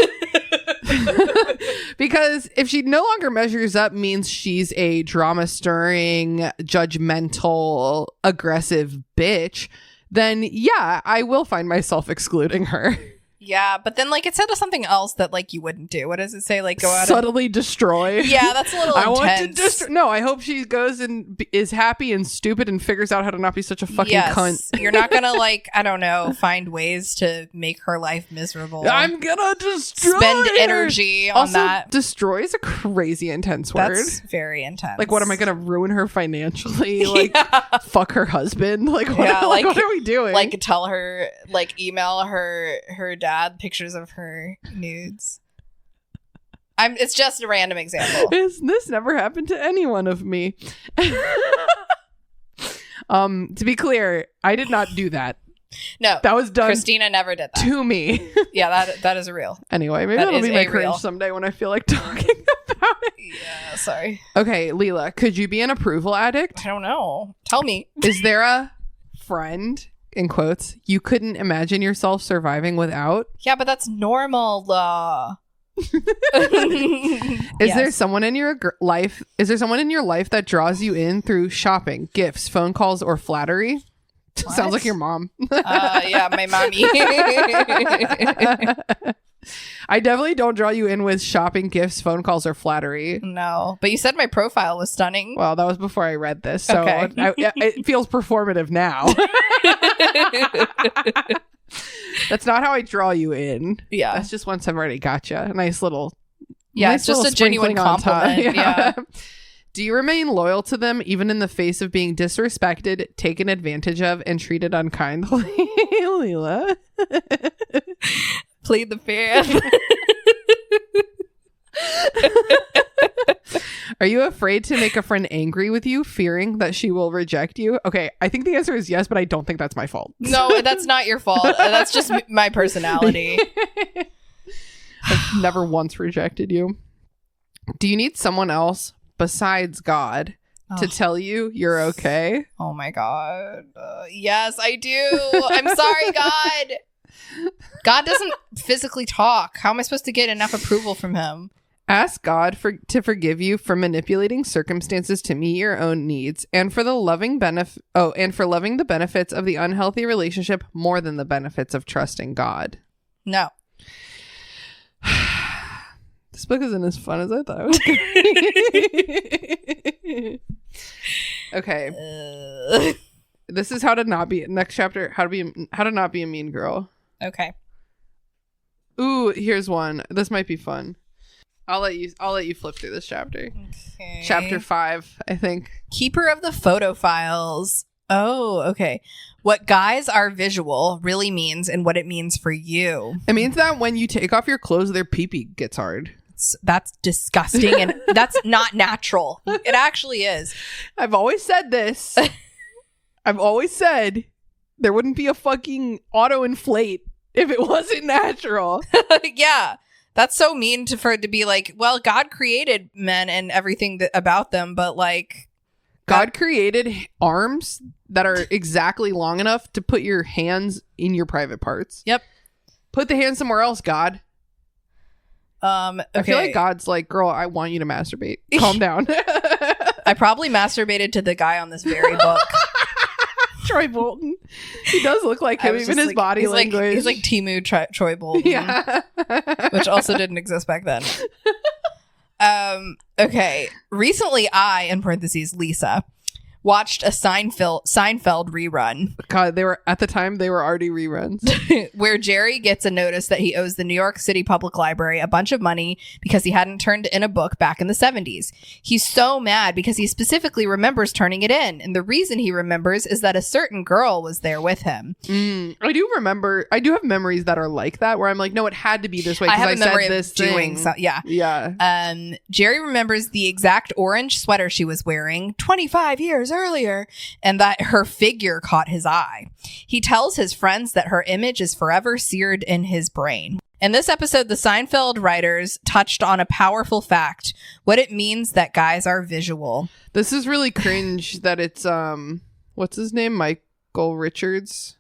Because if she no longer measures up means she's a drama-stirring, judgmental, aggressive bitch, then yeah, I will find myself excluding her. Yeah, but then like it said something else that like you wouldn't do. What does it say? Like go out Subtly destroy. Yeah, that's a little I intense. want to destroy. No, I hope she goes and is happy and stupid and figures out how to not be such a fucking cunt. You're not gonna like, I don't know, find ways to make her life miserable. I'm gonna destroy Spend her. energy on Also, that. destroy is a crazy intense word. That's very intense. Like, what am I gonna ruin her financially? Like, fuck her husband? Like, what, Yeah, like, like- what are we doing? like tell her, like email her dad pictures of her nudes. It's just a random example. This never happened to any one of me. To be clear, I did not do that. No, That was done Christina never did that. to me. Yeah, that is real. Anyway, maybe That that'll is be my a cringe real. someday when I feel like talking about it. Yeah, sorry. Okay, Leela, could you be an approval addict? I don't know. Tell me. Is there a friend, in quotes, you couldn't imagine yourself surviving without? Yeah, but that's normal. Is there someone in your life? Is there someone in your life that draws you in through shopping, gifts, phone calls, or flattery? Sounds like your mom. Yeah, my mommy. I definitely don't draw you in with shopping, gifts, phone calls, or flattery. No, but you said my profile was stunning. Well, that was before I read this, so Okay. it feels performative now. That's not how I draw you in. Yeah. That's just once I've already got you. A nice little. Yeah, nice it's just little a genuine sprinkling on top. compliment. Yeah. Do you remain loyal to them even in the face of being disrespected, taken advantage of, and treated unkindly? Leela. Plead the fifth. Are you afraid to make a friend angry with you, fearing that she will reject you? Okay, I think the answer is yes, but I don't think that's my fault. No, that's not your fault. That's just my personality. I've never once rejected you. Do you need someone else besides God to tell you you're okay? Oh my God. Yes, I do. I'm sorry, God. God doesn't physically talk. How am I supposed to get enough approval from him? Ask God to forgive you for manipulating circumstances to meet your own needs, and for the loving loving the benefits of the unhealthy relationship more than the benefits of trusting God. No. This book isn't as fun as I thought it was gonna be. Okay. This is how to not be next chapter, how to not be a mean girl. Okay. Ooh, here's one. This might be fun. I'll let you flip through this chapter. Okay. Chapter 5, I think. Keeper of the photo files. Oh, okay. What guys are visual really means and what it means for you. It means that when you take off your clothes, their pee-pee gets hard. That's disgusting and that's not natural. It actually is. I've always said this. I've always said there wouldn't be a fucking auto-inflate if it wasn't natural. Yeah. That's so mean for it to be like, well, God created men and everything about them, but like God created arms that are exactly long enough to put your hands in your private parts. Yep. Put the hand somewhere else, God. Okay. I feel like God's like, girl, I want you to masturbate. Calm down. I probably masturbated to the guy on this very book. Troy Bolton. He does look like I him, was even just his like- body he's language. He's like Temu Troy Bolton. Yeah. Which also didn't exist back then. Okay. Recently, I, in parentheses, Lisa, watched a Seinfeld rerun God, they were at the time they were already reruns. where Jerry gets a notice that he owes the New York City Public Library a bunch of money because he hadn't turned in a book back in the 70s. He's so mad because he specifically remembers turning it in. And the reason he remembers is that a certain girl was there with him. I do have memories that are like that where I'm like, no, it had to be this way I because have a memory said of this doing thing. so. Yeah. Yeah. Jerry remembers the exact orange sweater she was wearing 25 years earlier and that her figure caught his eye. He tells his friends that her image is forever seared in his brain. In this episode, the Seinfeld writers touched on a powerful fact, what it means that guys are visual. This is really cringe that it's what's his name? Michael Richards.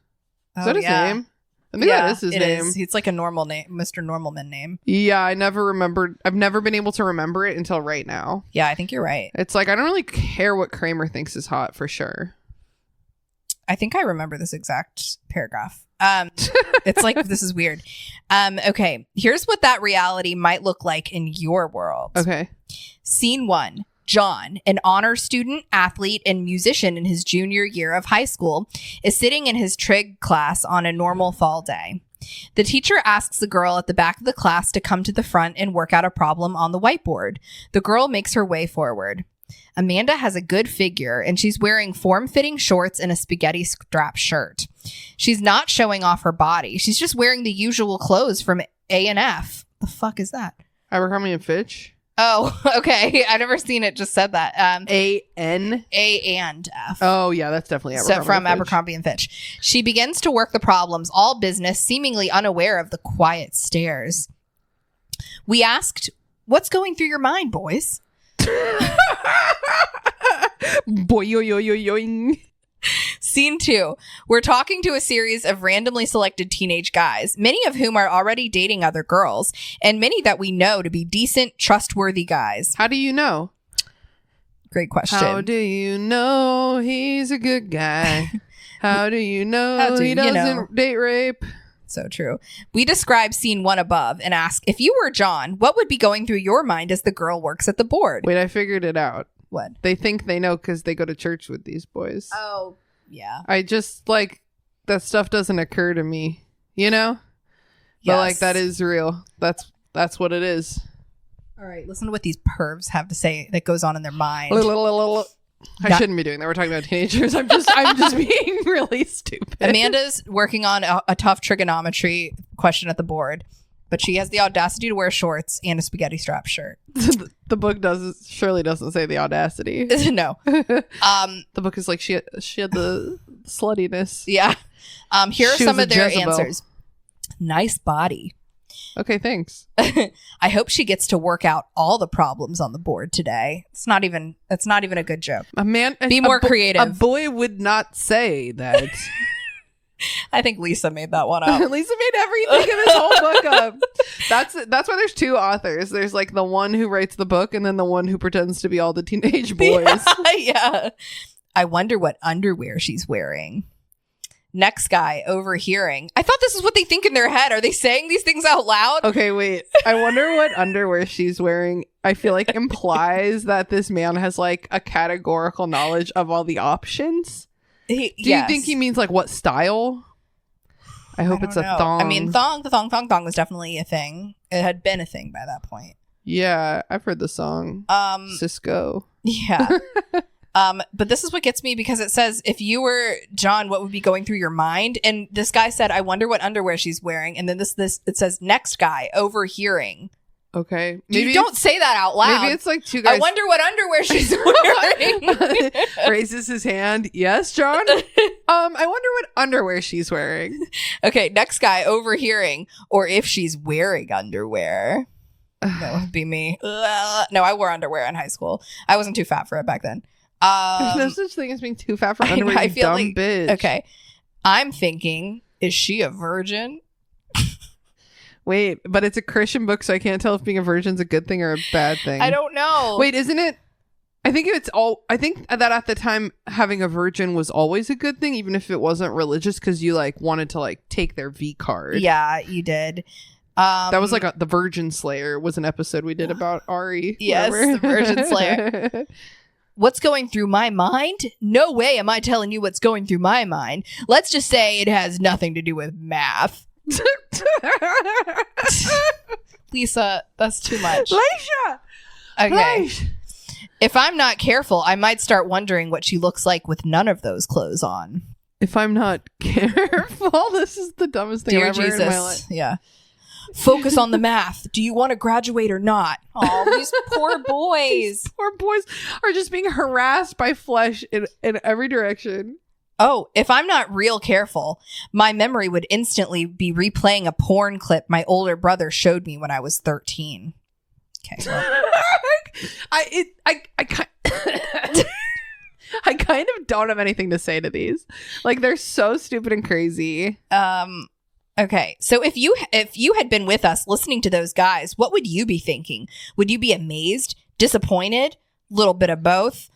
Is that his name? I think that is his name. It's like a normal name, Mr. Normalman name. Yeah, I've never been able to remember it until right now. Yeah, I think you're right. It's like I don't really care what Kramer thinks is hot for sure. I think I remember this exact paragraph. It's like, this is weird. Okay, here's what that reality might look like in your world. Okay. Scene 1. John, an honor student, athlete, and musician in his junior year of high school, is sitting in his trig class on a normal fall day. The teacher asks the girl at the back of the class to come to the front and work out a problem on the whiteboard. The girl makes her way forward. Amanda has a good figure, and she's wearing form-fitting shorts and a spaghetti strap shirt. She's not showing off her body. She's just wearing the usual clothes from A&F. The fuck is that? Abercrombie and Fitch. Oh, okay. I've never seen it just said that. A-N? A and F. Oh, yeah, that's definitely Abercrombie. So from and Fitch. Abercrombie and Fitch. She begins to work the problems, all business, seemingly unaware of the quiet stares. We asked, what's going through your mind, boys? Boing. Scene 2. We're talking to a series of randomly selected teenage guys, many of whom are already dating other girls, and many that we know to be decent, trustworthy guys. How do you know? Great question. How do you know he's a good guy? How do you know he doesn't date rape? So true. We describe scene 1 above and ask, if you were John, what would be going through your mind as the girl works at the board? Wait, I figured it out. What? They think they know because they go to church with these boys. Oh, yeah. I just, like, that stuff doesn't occur to me, you know? But, like, that is real. That's what it is. All right, listen to what these pervs have to say that goes on in their mind. I shouldn't be doing that. We're talking about teenagers. I'm just being really stupid. Amanda's working on a tough trigonometry question at the board, but she has the audacity to wear shorts and a spaghetti strap shirt. The book surely doesn't say the audacity. No. The book is like she had the sluttiness. Yeah. Here are She some was of a their Jezebel. answers. Nice body. Okay, thanks. I hope she gets to work out all the problems on the board today. It's not even a good joke. Be more creative. A boy would not say that. I think Lisa made that one up. Lisa made everything in this whole book up. That's why there's two authors. There's like the one who writes the book and then the one who pretends to be all the teenage boys. Yeah. I wonder what underwear she's wearing. Next guy, overhearing. I thought this is what they think in their head. Are they saying these things out loud? Okay, wait. I wonder what underwear she's wearing. I feel like implies that this man has like a categorical knowledge of all the options. Do you think he means like what style? I hope it's a thong. I mean, the thong was definitely a thing. It had been a thing by that point. Yeah, I've heard the song. Cisco. Yeah. But this is what gets me because it says, if you were John, what would be going through your mind? And this guy said, I wonder what underwear she's wearing. And then it says, next guy, overhearing. Okay. Maybe don't say that out loud. Maybe it's like two guys. I wonder what underwear she's wearing. Raises his hand. Yes, John? I wonder what underwear she's wearing. Okay, next guy, overhearing. Or if she's wearing underwear. That would be me. No, I wore underwear in high school. I wasn't too fat for it back then. There's no such thing as being too fat for underwear, I feel dumb like, bitch. Okay. I'm thinking, is she a virgin? Wait, but it's a Christian book, so I can't tell if being a virgin's a good thing or a bad thing. I don't know. Wait, isn't it? I think that at the time having a virgin was always a good thing, even if it wasn't religious, because you like wanted to like take their V card. Yeah, you did. That was like the Virgin Slayer was an episode we did about Ari. Yes, the Virgin Slayer. what's going through my mind? No way am I telling you what's going through my mind. Let's just say it has nothing to do with math. Lisa, that's too much. Leisha! Okay. Leish! If I'm not careful, I might start wondering what she looks like with none of those clothes on. If I'm not careful, this is the dumbest thing Dear I've ever heard in my life. Jesus. Yeah. Focus on the math. Do you want to graduate or not? Oh, these poor boys. These poor boys are just being harassed by flesh in every direction. Oh, if I'm not real careful, my memory would instantly be replaying a porn clip my older brother showed me when I was 13. Okay. Well. I kind of don't have anything to say to these. Like, they're so stupid and crazy. Okay. So if you had been with us listening to those guys, what would you be thinking? Would you be amazed, disappointed, little bit of both?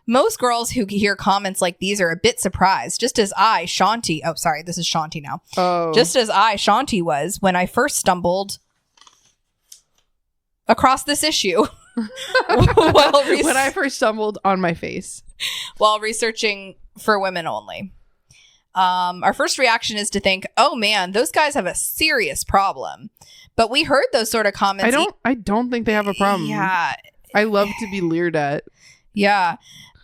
Most girls who hear comments like these are a bit surprised, just as I, Shanti, oh, sorry, this is Shanti now. Oh. Just as I, Shanti, was when I first stumbled across this issue. When I first stumbled on my face. While researching for women only. Our first reaction is to think, oh man, those guys have a serious problem. But we heard those sort of comments. I don't think they have a problem. Yeah. I love to be leered at. Yeah.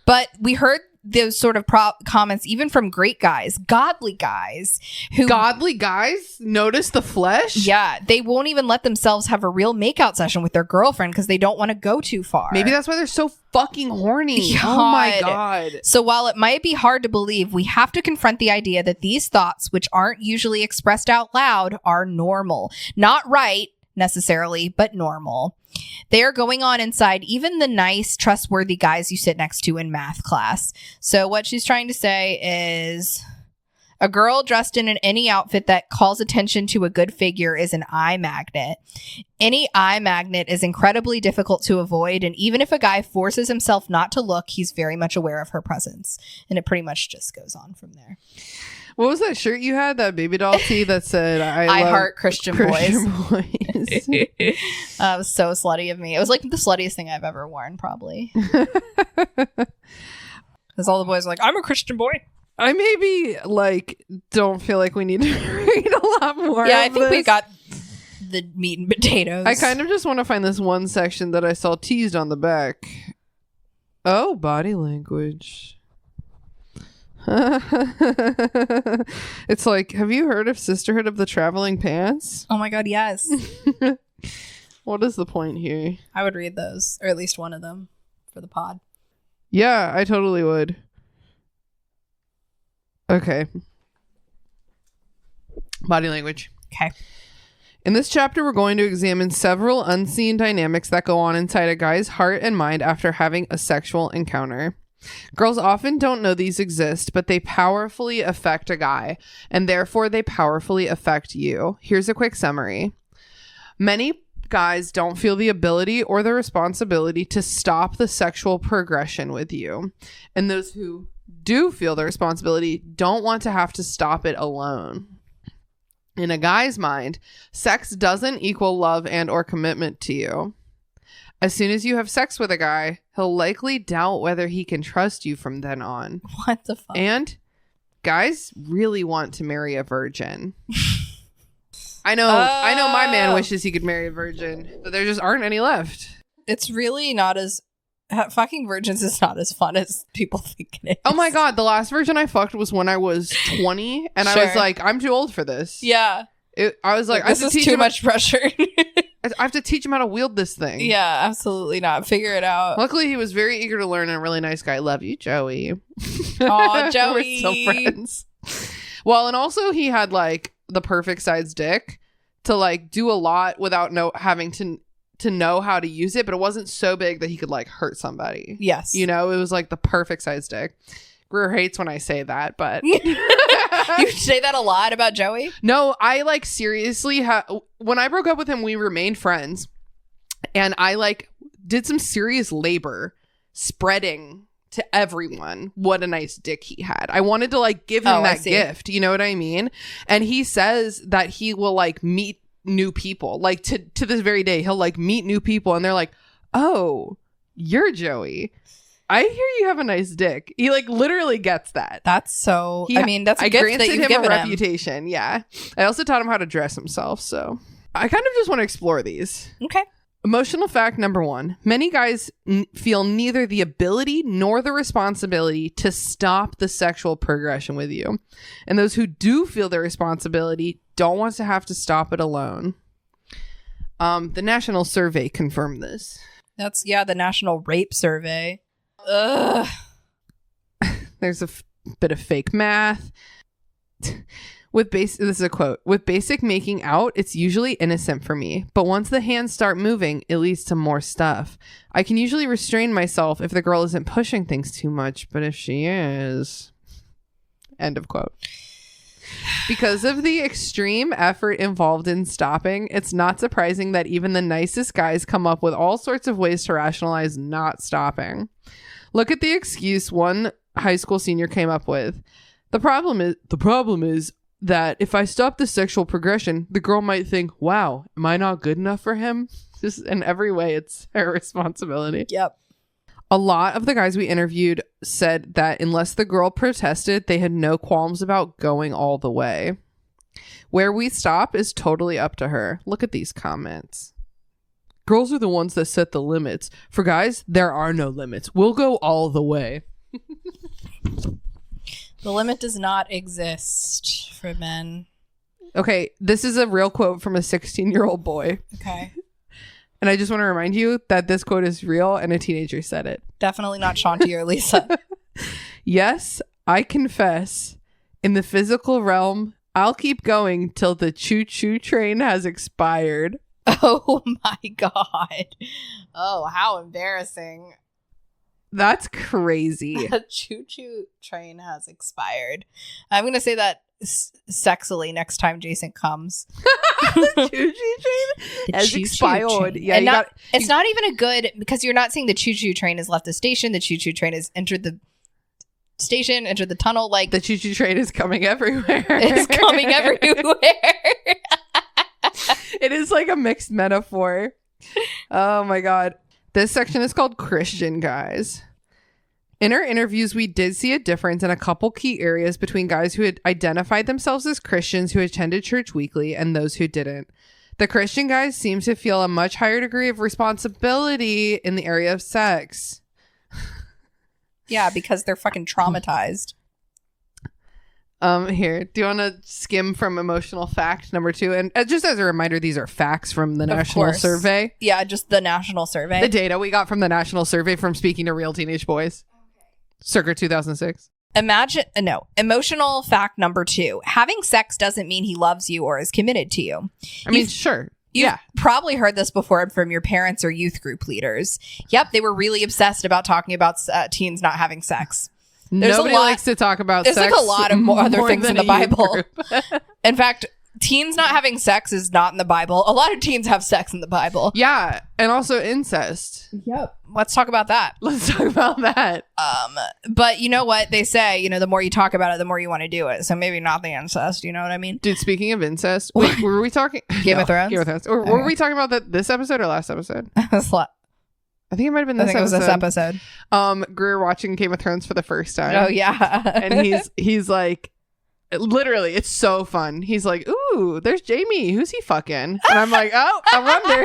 But we heard those sort of comments even from great guys, godly guys who notice the flesh. Yeah, they won't even let themselves have a real makeout session with their girlfriend because they don't want to go too far. Maybe that's why they're so fucking horny. God. Oh my God. So while it might be hard to believe, we have to confront the idea that these thoughts, which aren't usually expressed out loud, are normal. Not right necessarily, but normal. They are going on inside even the nice, trustworthy guys you sit next to in math class. So what she's trying to say is a girl dressed in any outfit that calls attention to a good figure is an eye magnet. Any eye magnet is incredibly difficult to avoid, and even if a guy forces himself not to look, he's very much aware of her presence. And it pretty much just goes on from there. What was that shirt you had? That baby doll tee that said, I heart Christian boys. boys. It was so slutty of me. It was like the sluttiest thing I've ever worn, probably. Because all the boys are like, I'm a Christian boy. I maybe don't feel like we need to read a lot more. Yeah, I think we got the meat and potatoes. I kind of just want to find this one section that I saw teased on the back. Oh, body language. It's like, have you heard of Sisterhood of the Traveling Pants? Oh my God, yes. What is the point here? I would read those, or at least one of them for the pod. Yeah, I totally would. Okay. Body language. Okay. In this chapter, we're going to examine several unseen dynamics that go on inside a guy's heart and mind after having a sexual encounter. Girls often don't know these exist, but they powerfully affect a guy, and therefore they powerfully affect you. Here's a quick summary. Many guys don't feel the ability or the responsibility to stop the sexual progression with you. And those who do feel the responsibility don't want to have to stop it alone. In a guy's mind, sex doesn't equal love and or commitment to you. As soon as you have sex with a guy, he'll likely doubt whether he can trust you from then on. What the fuck? And guys really want to marry a virgin. I know my man wishes he could marry a virgin, but there just aren't any left. It's really not as... fucking virgins is not as fun as people think it is. Oh my God, the last virgin I fucked was when I was 20, and Sure. I was like, I'm too old for this. Yeah. I was like, This is too much pressure. I have to teach him how to wield this thing. Yeah, absolutely not. Figure it out. Luckily, he was very eager to learn and a really nice guy. Love you, Joey. Aw, Joey. We're still friends. Well, and also he had the perfect size dick to do a lot without having to know how to use it, but it wasn't so big that he could hurt somebody. Yes. It was the perfect size dick. Greer hates when I say that, but You say that a lot about Joey? no, I seriously when I broke up with him, we remained friends, and I did some serious labor spreading to everyone what a nice dick he had. I wanted to give him that gift, you know what I mean? And he says that he will meet new people, to this very day he'll meet new people, and they're like, oh, you're Joey. I hear you have a nice dick. He like literally gets that. That's so. He- I mean, that's a I gift granted that you've him a given him. reputation. Yeah. I also taught him how to dress himself. So I kind of just want to explore these. Okay. Emotional fact number 1. Many guys feel neither the ability nor the responsibility to stop the sexual progression with you. And those who do feel the responsibility don't want to have to stop it alone. The national survey confirmed this. That's the National Rape Survey. Ugh. There's a bit of fake math. This is a quote. With basic making out, it's usually innocent for me. But once the hands start moving, it leads to more stuff. I can usually restrain myself if the girl isn't pushing things too much. But if she is... End of quote. Because of the extreme effort involved in stopping, it's not surprising that even the nicest guys come up with all sorts of ways to rationalize not stopping. Look at the excuse one high school senior came up with. The problem is that if I stop the sexual progression, the girl might think, wow, am I not good enough for him? Just in every way, it's her responsibility. Yep. A lot of the guys we interviewed said that unless the girl protested, they had no qualms about going all the way. Where we stop is totally up to her. Look at these comments. Girls are the ones that set the limits. For guys, there are no limits. We'll go all the way. The limit does not exist for men. Okay, this is a real quote from a 16-year-old boy. Okay. And I just want to remind you that this quote is real and a teenager said it. Definitely not Shanti or Lisa. Yes, I confess, in the physical realm, I'll keep going till the choo-choo train has expired. Oh my God. Oh, how embarrassing. That's crazy. The choo-choo train has expired. I'm going to say that sexily next time Jason comes. The choo-choo train The has choo-choo expired. train. Yeah, And you not- got, it's not even a good, because you're not saying the choo-choo train has left the station. The choo-choo train has entered the station, entered the tunnel. Like, the choo-choo train is coming everywhere. it's coming everywhere. It is like a mixed metaphor. Oh my God. This section is called Christian Guys. In our interviews, we did see a difference in a couple key areas between guys who had identified themselves as Christians who attended church weekly and those who didn't. The Christian guys seem to feel a much higher degree of responsibility in the area of sex. Yeah, because they're fucking traumatized. Here, do you want to skim from emotional fact number 2? And just as a reminder, these are facts from the National course. Survey. Yeah, just the national survey. The data we got from the National Survey from speaking to real teenage boys. Circa 2006. Emotional fact number 2. Having sex doesn't mean he loves you or is committed to you. I mean, sure. You've probably heard this before from your parents or youth group leaders. Yep, they were really obsessed about talking about teens not having sex. There's Nobody a lot, likes to talk about there's sex. like a lot of other more things in than the a youth Bible. group. In fact, teens not having sex is not in the Bible. A lot of teens have sex in the Bible. Yeah, and also incest. Yep. Let's talk about that. Let's talk about that. But you know what they say, the more you talk about it, the more you want to do it. So maybe not the incest, you know what I mean? Dude, speaking of incest, wait, were we talking Game of Thrones? Game of Thrones. Or were we talking about that this episode or last episode? I think it might have been I this think it was episode. this episode. Greer watching Game of Thrones for the first time. Oh yeah. And he's like, literally, it's so fun. He's like, ooh, there's Jamie. Who's he fucking? And I'm like, oh, I wonder.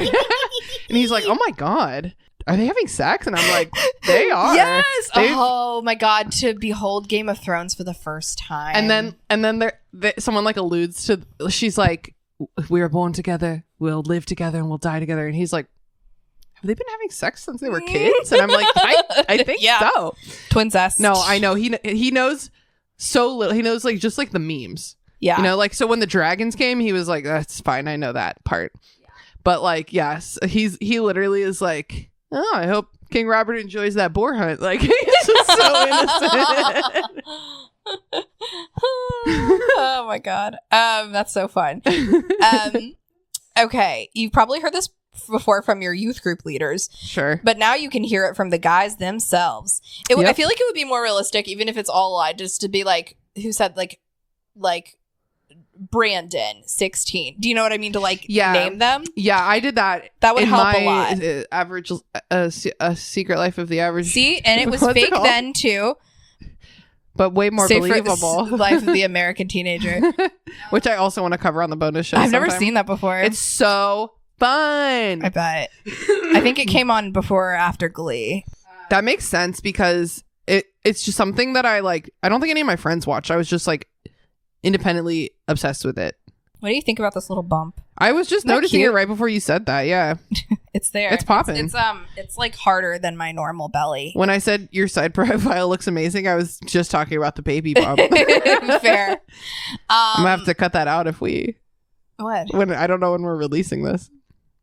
And he's like, oh my God, are they having sex? And I'm like, they are. Yes. They've- Oh my God, to behold Game of Thrones for the first time. And then someone like alludes to, she's like, we were born together, we'll live together, and we'll die together. And he's like, have they been having sex since they were kids? And I'm like, I think so. Twincest. No, I know. He knows so little. He knows like just like the memes. Yeah. Like, so when the dragons came, he was like, that's fine. I know that part. But like, yes, he literally is like, oh, I hope King Robert enjoys that boar hunt. Like, he's just so innocent. Oh my God. That's so fun. Okay. You've probably heard this before from your youth group leaders, Sure. but now you can hear it from the guys themselves. I feel like it would be more realistic, even if it's all a lie, just to be like, who said like Brandon, 16. Do you know what I mean? To like Yeah. name them? Yeah, I did that. That would in help my, a lot. Average, a Secret Life of the Average. See? And it was What's it fake called? then too. But way more Safe for believable. Life of the American Teenager. Which I also want to cover on the bonus show. I've never sometime. seen that before. It's so fun. I bet. I think it came on before or after Glee. That makes sense because it's just something that I like. I don't think any of my friends watched. I was just like independently obsessed with it. What do you think about this little bump? I was just Isn't that noticing cute? it right before you said that. Yeah. It's there. It's popping. It's like harder than my normal belly. When I said your side profile looks amazing, I was just talking about the baby bump. Fair. I'm gonna have to cut that out if we. What? When I don't know when we're releasing this.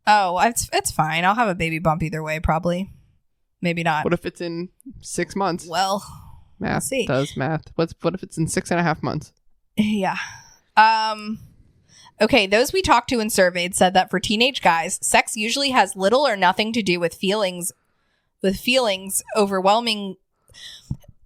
Oh, it's fine. I'll have a baby bump either way, probably. Maybe not. What if it's in 6 months? Well, Math see. does math. What if it's in 6.5 months? yeah. Okay, those we talked to and surveyed said that for teenage guys, sex usually has little or nothing to do with feelings overwhelming.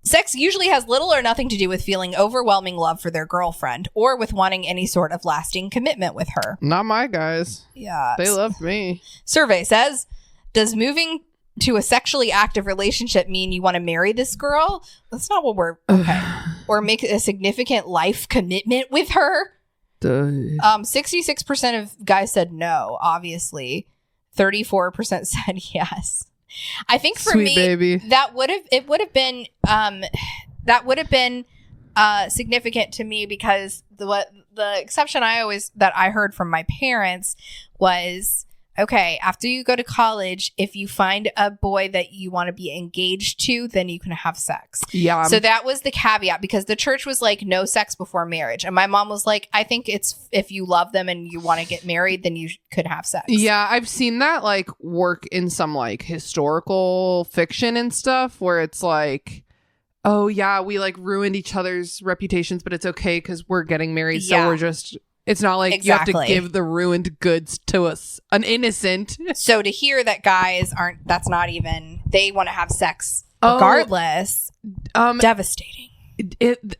Sex usually has little or nothing to do with feeling overwhelming love for their girlfriend or with wanting any sort of lasting commitment with her. Not my guys. Yeah. They loved me. Survey says, does moving to a sexually active relationship mean you want to marry this girl? That's not what we're okay. Or make a significant life commitment with her? 66% of guys said no, obviously. 34% said yes. I think for Sweet me baby. that would have been significant to me because the exception that I heard from my parents was, okay, after you go to college, if you find a boy that you want to be engaged to, then you can have sex. Yeah. So that was the caveat because the church was like, no sex before marriage. And my mom was like, I think it's if you love them and you want to get married, then you could have sex. Yeah, I've seen that like work in some like historical fiction and stuff where it's like, oh yeah, we like ruined each other's reputations, but it's okay because we're getting married. So Yeah. we're just, it's not like Exactly. you have to give the ruined goods to an innocent. So to hear that guys that's not even, they want to have sex Oh. regardless, devastating.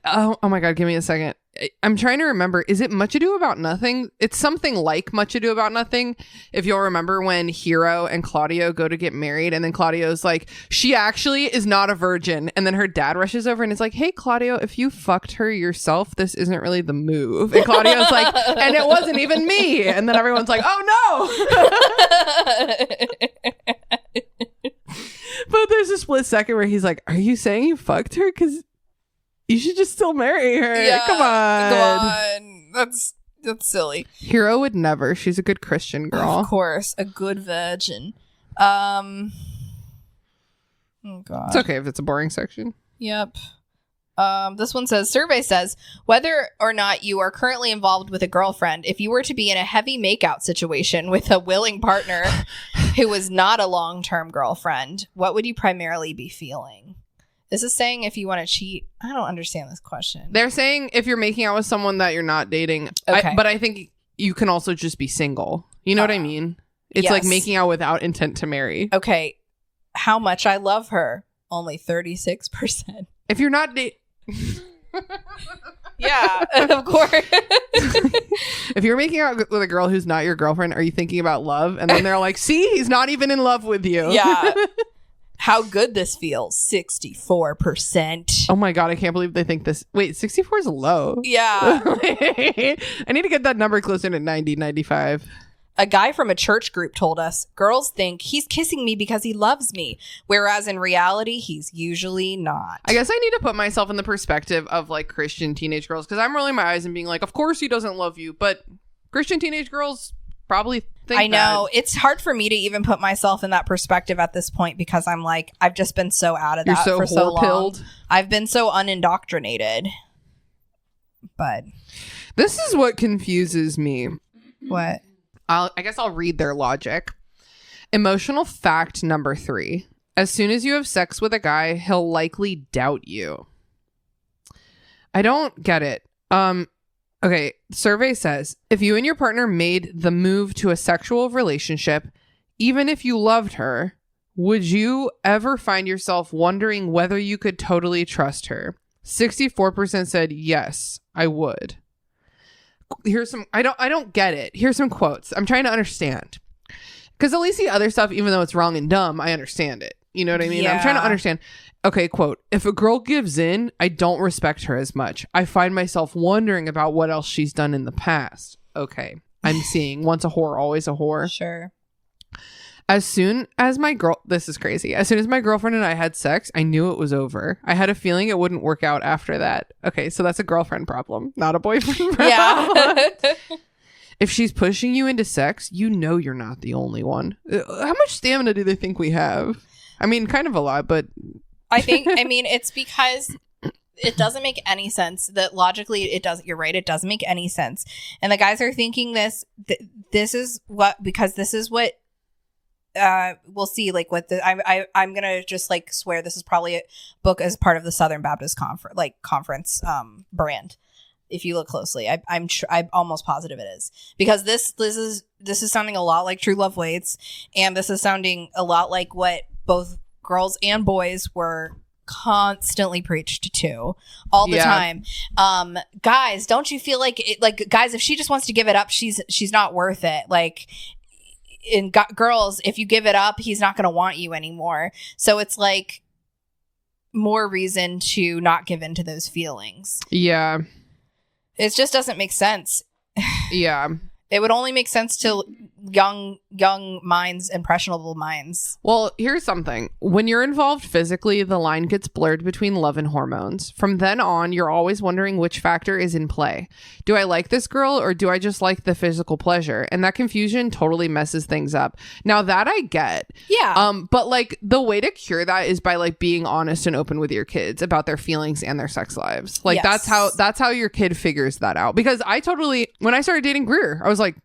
Oh my God, give me a second. I'm trying to remember. Is it Much Ado About Nothing? It's something like Much Ado About Nothing. If you'll remember when Hero and Claudio go to get married and then Claudio's like, she actually is not a virgin. And then her dad rushes over and is like, hey, Claudio, if you fucked her yourself, this isn't really the move. And Claudio's like, and it wasn't even me. And then everyone's like, oh no. But there's a split second where he's like, are you saying you fucked her? Because you should just still marry her. Come on. That's silly. Hero would never. She's a good Christian girl. Of course, a good virgin. Oh God. It's okay if it's a boring section. Yep. This one says, survey says, whether or not you are currently involved with a girlfriend, if you were to be in a heavy makeout situation with a willing partner who was not a long-term girlfriend, what would you primarily be feeling? This is saying if you want to cheat. I don't understand this question. They're saying if you're making out with someone that you're not dating. Okay. But I think you can also just be single. You know what I mean? It's like yes. making out without intent to marry. Okay. How much I love her. Only 36%. If you're not dating. Yeah, of course. If you're making out with a girl who's not your girlfriend, are you thinking about love? And then they're like, see, he's not even in love with you. Yeah. How good this feels. 64%. Oh my God, I can't believe they think this. Wait, 64 is low. Yeah. I need to get that number closer to 90, 95. A guy from a church group told us, girls think he's kissing me because he loves me, whereas in reality, he's usually not. I guess I need to put myself in the perspective of like Christian teenage girls because I'm rolling my eyes and being like, of course he doesn't love you, but Christian teenage girls probably think I know. that. It's hard for me to even put myself in that perspective at this point because I'm like, I've just been so out of You're that so for so long. whore-pilled. I've been so unindoctrinated. But This is what confuses me. what? I guess I'll read their logic. Emotional fact number 3. As soon as you have sex with a guy, he'll likely doubt you. I don't get it. Okay, survey says, if you and your partner made the move to a sexual relationship, even if you loved her, would you ever find yourself wondering whether you could totally trust her? 64% said, yes, I would. here's some, I don't get it. Here's some quotes. I'm trying to understand. Because at least the other stuff, even though it's wrong and dumb, I understand it. You know what I mean? I'm trying to understand. Okay, quote, if a girl gives in, I don't respect her as much. I find myself wondering about what else she's done in the past. Okay, I'm seeing once a whore, always a whore. Sure. As soon as this is crazy. As soon as my girlfriend and I had sex, I knew it was over. I had a feeling it wouldn't work out after that. Okay, so that's a girlfriend problem, not a boyfriend problem. Yeah. If she's pushing you into sex, you know you're not the only one. How much stamina do they think we have? I mean, kind of a lot, but... I mean, it's because it doesn't make any sense. That logically, it doesn't. You're right. It doesn't make any sense. And the guys are thinking this is what we'll see. Like with the, I'm gonna just like swear this is probably a book as part of the Southern Baptist conference brand. If you look closely, I'm almost positive it is, because this is sounding a lot like True Love Waits, and this is sounding a lot like what both girls and boys were constantly preached to all the time. Guys, don't you feel like it, like guys, if she just wants to give it up, she's not worth it. Like, in girls, if you give it up, he's not going to want you anymore. So it's like more reason to not give in to those feelings. Yeah. It just doesn't make sense. Yeah. It would only make sense to young minds, impressionable minds. Well, here's something. When you're involved physically, the line gets blurred between love and hormones. From then on, you're always wondering which factor is in play. Do I like this girl, or do I just like the physical pleasure? And that confusion totally messes things up. Now, that I get. Yeah. But like the way to cure that is by like being honest and open with your kids about their feelings and their sex lives. Like Yes. that's how your kid figures that out. Because when I started dating Greer, I was like,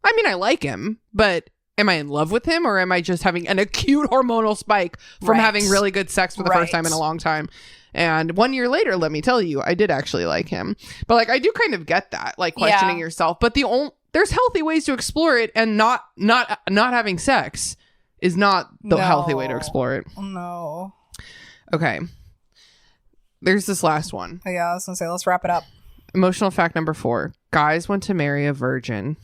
I mean, I like him, but am I in love with him, or am I just having an acute hormonal spike from having really good sex for the first time in a long time? And 1 year later, let me tell you, I did actually like him. But like, I do kind of get that, like questioning yourself. But there's healthy ways to explore it, and not having sex is not the healthy way to explore it. No. Okay. There's this last one. Oh, yeah, I was gonna say, let's wrap it up. Emotional fact number 4: guys want to marry a virgin.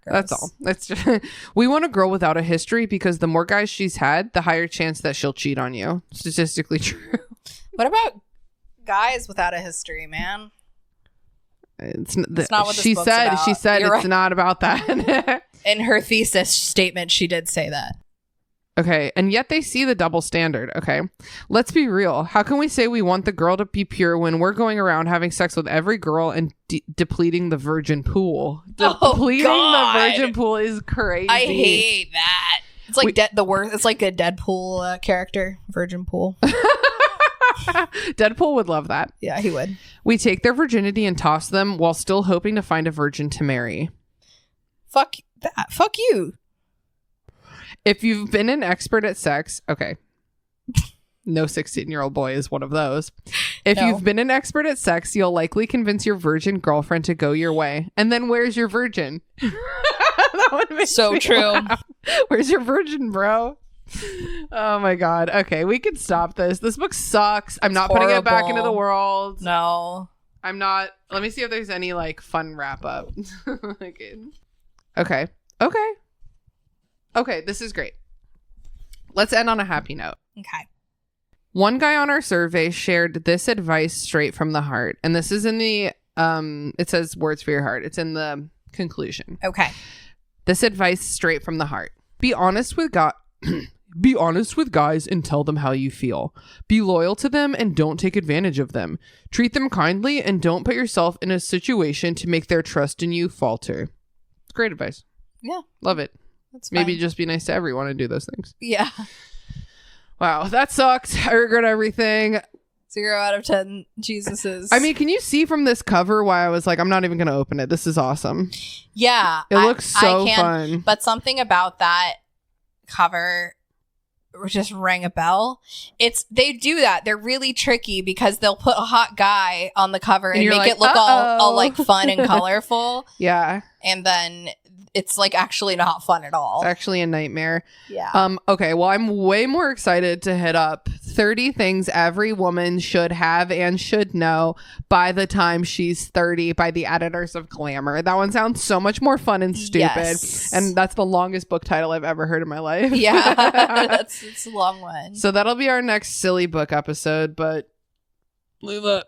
That's all. That's just, we want a girl without a history, because the more guys she's had, the higher chance that she'll cheat on you. Statistically true. What about guys without a history, man? It's not what this she book's said. about. She said You're it's right. not about that. In her thesis statement, she did say that. Okay, and yet they see the double standard. Okay, let's be real. How can we say we want the girl to be pure when we're going around having sex with every girl and depleting the virgin pool? Depleting the virgin pool is crazy. I hate that. It's like the worst. It's like a Deadpool character, virgin pool. Deadpool would love that. Yeah, he would. We take their virginity and toss them while still hoping to find a virgin to marry. Fuck that. Fuck you. If you've been an expert at sex, okay. No 16-year-old boy is one of those. If you've been an expert at sex, you'll likely convince your virgin girlfriend to go your way. And then where's your virgin? That would make So me true. laugh. Where's your virgin, bro? Oh my God. Okay, we can stop this. This book sucks. I'm not putting it back into the world. No. I'm not. Let me see if there's any like fun wrap up. Okay. Okay, this is great. Let's end on a happy note. Okay. One guy on our survey shared this advice straight from the heart. And this is in the, it says words for your heart. It's in the conclusion. Okay. This advice straight from the heart. Be honest with God. Be honest with guys and tell them how you feel. Be loyal to them and don't take advantage of them. Treat them kindly and don't put yourself in a situation to make their trust in you falter. It's great advice. Yeah. Love it. That's fine. Maybe just be nice to everyone and do those things. Yeah. Wow, that sucked. I regret everything. 0 out of 10 Jesuses. I mean, can you see from this cover why I was like, I'm not even going to open it. This is awesome. Yeah. It looks so fun. But something about that cover just rang a bell. They do that. They're really tricky because they'll put a hot guy on the cover and make like, it look all like fun and colorful. Yeah. And then it's like actually not fun at all. It's actually a nightmare. Yeah. Okay, well, I'm way more excited to hit up 30 things every woman should have and should know by the time she's 30 by the editors of Glamour. That one sounds so much more fun and stupid. Yes. And that's the longest book title I've ever heard in my life. Yeah. It's a long one. So that'll be our next silly book episode, but Leela,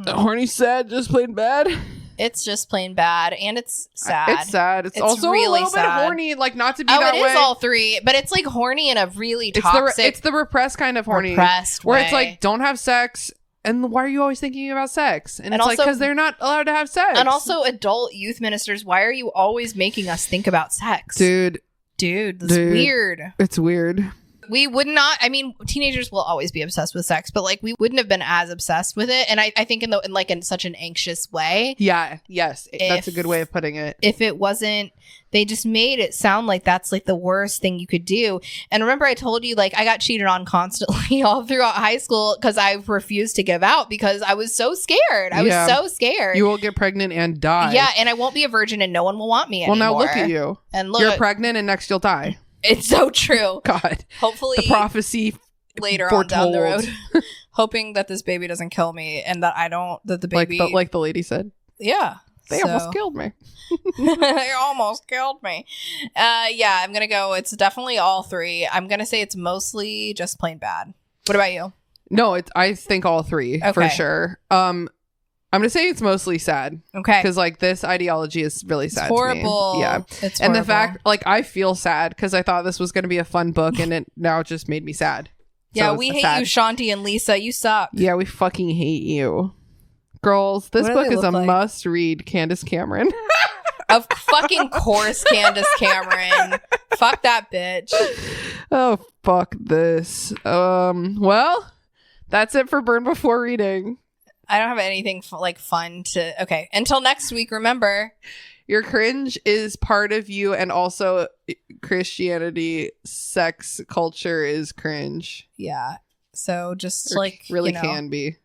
horny sad, just plain bad. It's just plain bad, and it's sad. It's sad. It's It's also really a little sad. bit horny, like not to be Oh, that it way. is all three, but it's like horny in a really It's toxic, the repressed kind of horny, repressed where way. it's like, don't have sex, and why are you always thinking about sex? And it's like, also- because they're not allowed to have sex. And also, adult youth ministers, why are you always making us think about sex? dude, Dude, that's Dude. weird. it's weird. We would not, I mean, teenagers will always be obsessed with sex, but like we wouldn't have been as obsessed with it. And I think in such an anxious way, Yeah, yes, that's a If- good way of putting it. if it wasn't, they just made it sound like that's like the worst thing you could do. And remember, I told you, like, I got cheated on constantly all throughout high school because I refused to give out because I was so scared. I Yeah. was so scared. You will get pregnant and die. Yeah, and I won't be a virgin and no one will want me Well, anymore. now look at you. And look, You're pregnant, and next you'll die. it's so true. God, Hopefully the prophecy. later on down the road. foretold. Hoping that this baby doesn't kill me and that the baby. Like the lady said, Yeah. they So- almost killed me. They almost killed me. Yeah, I'm gonna go. It's definitely all three. I'm gonna say it's mostly just plain bad. What about you? No, I think all three for Okay. sure. I'm gonna say it's mostly sad Okay. because like this ideology is really It's sad. horrible. To me. Yeah, It's and the horrible. fact like I feel sad because I thought this was gonna be a fun book and it now just made me sad. Yeah, So we it's hate sad. you, Shanti and Lisa. You suck. Yeah, we fucking hate you, girls. This What do book they is a look like? must read. Candace Cameron. Of fucking course, Candace Cameron. Fuck that bitch. Oh fuck this. Well, that's it for Burn Before Reading. I don't have anything fun to. Okay, until next week. Remember, Your cringe is part of you, and also Christianity, sex culture is cringe. yeah. So just Or like really you know, can be.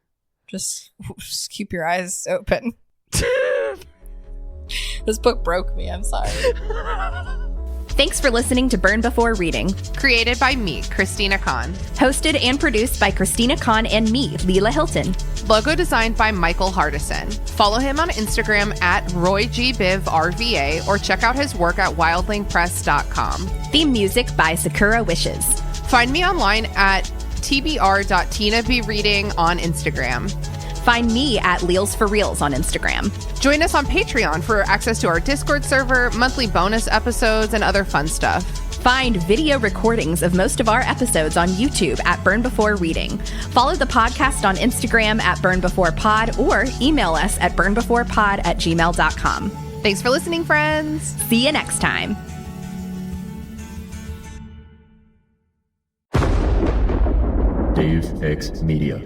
just keep your eyes open. This book broke me. I'm sorry. Thanks for listening to Burn Before Reading. Created by me, Christina Kahn. Hosted and produced by Christina Kahn and me, Leela Hilton. Logo designed by Michael Hardison. Follow him on Instagram at RoyGBivRVA or check out his work at wildlingpress.com. Theme music by Sakura Wishes. Find me online at tbr.tinabereading on Instagram. Find me at Leels for Reels on Instagram. Join us on Patreon for access to our Discord server, monthly bonus episodes, and other fun stuff. Find video recordings of most of our episodes on YouTube at Burn Before Reading. Follow the podcast on Instagram at Burn Before Pod or email us at burnbeforepod@gmail.com. Thanks for listening, friends. See you next time. Dave X Media.